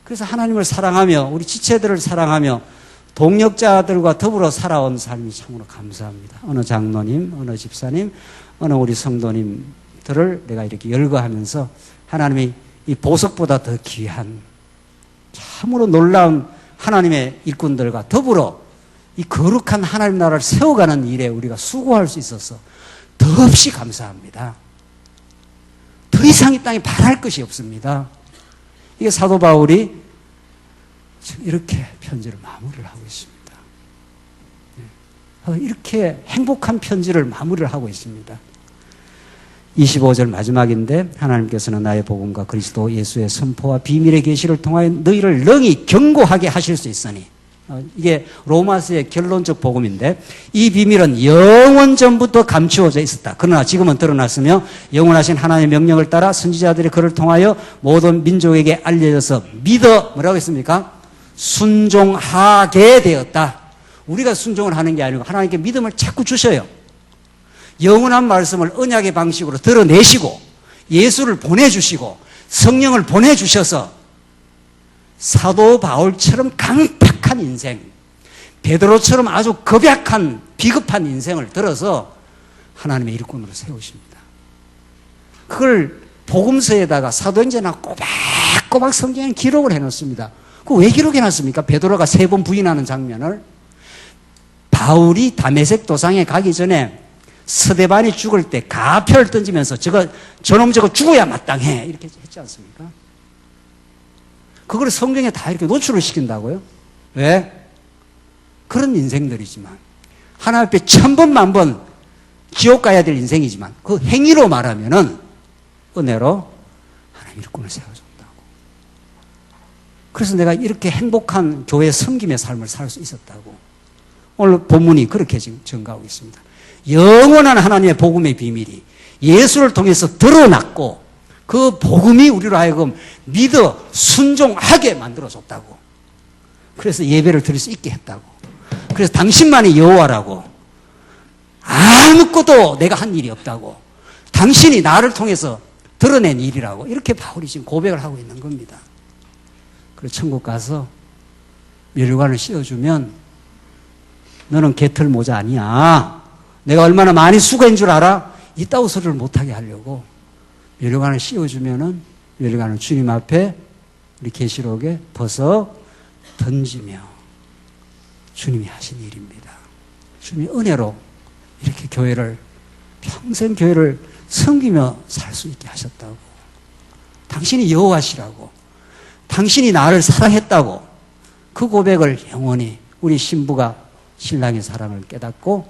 그래서 하나님을 사랑하며 우리 지체들을 사랑하며 동역자들과 더불어 살아온 삶이 참으로 감사합니다. 어느 장로님, 어느 집사님, 어느 우리 성도님들을 내가 이렇게 열거하면서 하나님이 이 보석보다 더 귀한 참으로 놀라운 하나님의 일꾼들과 더불어 이 거룩한 하나님 나라를 세워가는 일에 우리가 수고할 수 있어서 더없이 감사합니다. 더 이상 이 땅에 바랄 것이 없습니다. 이게 사도 바울이 이렇게 편지를 마무리를 하고 있습니다. 이렇게 행복한 편지를 마무리를 하고 있습니다. 25절 마지막인데 하나님께서는 나의 복음과 그리스도 예수의 선포와 비밀의 계시를 통하여 너희를 능히 견고하게 하실 수 있으니 이게 로마서의 결론적 복음인데 이 비밀은 영원 전부터 감추어져 있었다. 그러나 지금은 드러났으며 영원하신 하나님의 명령을 따라 선지자들이 그를 통하여 모든 민족에게 알려져서 뭐라고 했습니까? 순종하게 되었다. 우리가 순종을 하는 게 아니고 하나님께 믿음을 자꾸 주셔요. 영원한 말씀을 언약의 방식으로 드러내시고 예수를 보내주시고 성령을 보내주셔서 사도 바울처럼 강팍한 인생, 베드로처럼 아주 겁약한 비겁한 인생을 들어서 하나님의 일꾼으로 세우십니다. 그걸 복음서에다가 사도행전에 꼬박꼬박 성경에 기록을 해놓습니다. 그거 왜 기록해놨습니까? 베드로가 3번 부인하는 장면을 바울이 다메섹 도상에 가기 전에 스데반이 죽을 때 가표를 던지면서 저놈 저거 죽어야 마땅해 이렇게 했지 않습니까? 그걸 성경에 다 이렇게 노출을 시킨다고요? 왜? 그런 인생들이지만 하나님 앞에 1000번 만번 지옥 가야 될 인생이지만 그 행위로 말하면은 은혜로 하나님 일꾼을 세워준다고. 그래서 내가 이렇게 행복한 교회 섬김의 삶을 살 수 있었다고. 오늘 본문이 그렇게 지금 증가하고 있습니다. 영원한 하나님의 복음의 비밀이 예수를 통해서 드러났고 그 복음이 우리로 하여금 믿어 순종하게 만들어줬다고. 그래서 예배를 드릴 수 있게 했다고. 그래서 당신만이 여호와라고. 아무것도 내가 한 일이 없다고. 당신이 나를 통해서 드러낸 일이라고. 이렇게 바울이 지금 고백을 하고 있는 겁니다. 그래서 천국 가서 면류관을 씌워주면 너는 개털 모자 아니야. 내가 얼마나 많이 수고한 줄 알아? 이따구 소리를 못하게 하려고 면류관을 씌워주면은 면류관을 주님 앞에 우리 계시록에 벗어 던지며 주님이 하신 일입니다. 주님이 은혜로 이렇게 교회를 평생 교회를 섬기며 살 수 있게 하셨다고. 당신이 여호와시라고. 당신이 나를 사랑했다고. 그 고백을 영원히 우리 신부가 신랑의 사랑을 깨닫고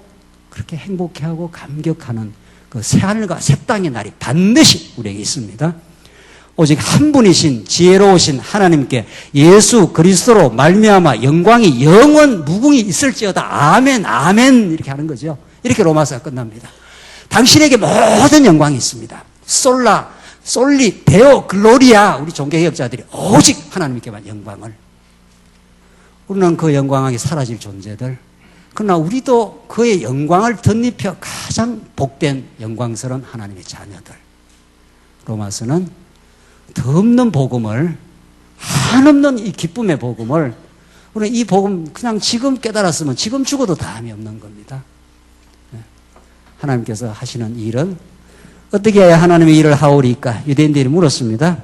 그렇게 행복해하고 감격하는 그 새하늘과 새 땅의 날이 반드시 우리에게 있습니다. 오직 한 분이신 지혜로우신 하나님께 예수 그리스도로 말미암아 영광이 영원 무궁히 있을지어다. 아멘 아멘 이렇게 하는 거죠. 이렇게 로마서가 끝납니다. 당신에게 모든 영광이 있습니다. 솔라 솔리 데오 글로리아. 우리 종교개혁자들이 오직 하나님께만 영광을. 우리는 그 영광하게 사라질 존재들. 그러나 우리도 그의 영광을 덧입혀 가장 복된 영광스러운 하나님의 자녀들. 로마서는 덧없는 복음을, 한없는 이 기쁨의 복음을, 우리는 이 복음 그냥 지금 깨달았으면 지금 죽어도 다함이 없는 겁니다. 하나님께서 하시는 일은 어떻게 해야 하나님의 일을 하오리까? 유대인들이 물었습니다.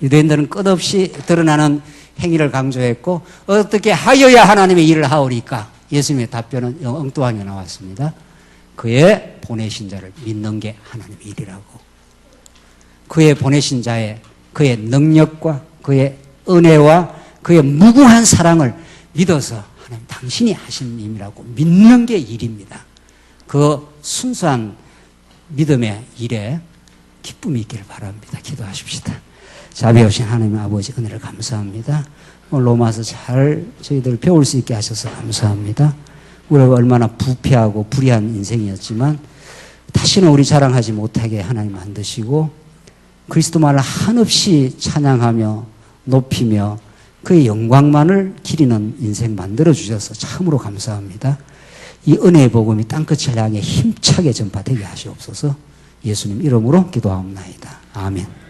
유대인들은 끝없이 드러나는 행위를 강조했고 어떻게 하여야 하나님의 일을 하오리까? 예수님의 답변은 엉뚱하게 나왔습니다. 그의 보내신 자를 믿는 게 하나님의 일이라고. 그의 보내신 자의 그의 능력과 그의 은혜와 그의 무궁한 사랑을 믿어서 하나님 당신이 하신 일이라고 믿는 게 일입니다. 그 순수한 믿음의 일에 기쁨이 있기를 바랍니다. 기도하십시다. 자비하신 하나님 아버지 은혜를 감사합니다. 로마서 잘 저희들 배울 수 있게 하셔서 감사합니다. 우리가 얼마나 부패하고 불의한 인생이었지만 다시는 우리 자랑하지 못하게 하나님 만드시고 그리스도만을 한없이 찬양하며 높이며 그의 영광만을 기리는 인생 만들어주셔서 참으로 감사합니다. 이 은혜의 복음이 땅끝을 향해 힘차게 전파되게 하시옵소서. 예수님 이름으로 기도하옵나이다. 아멘.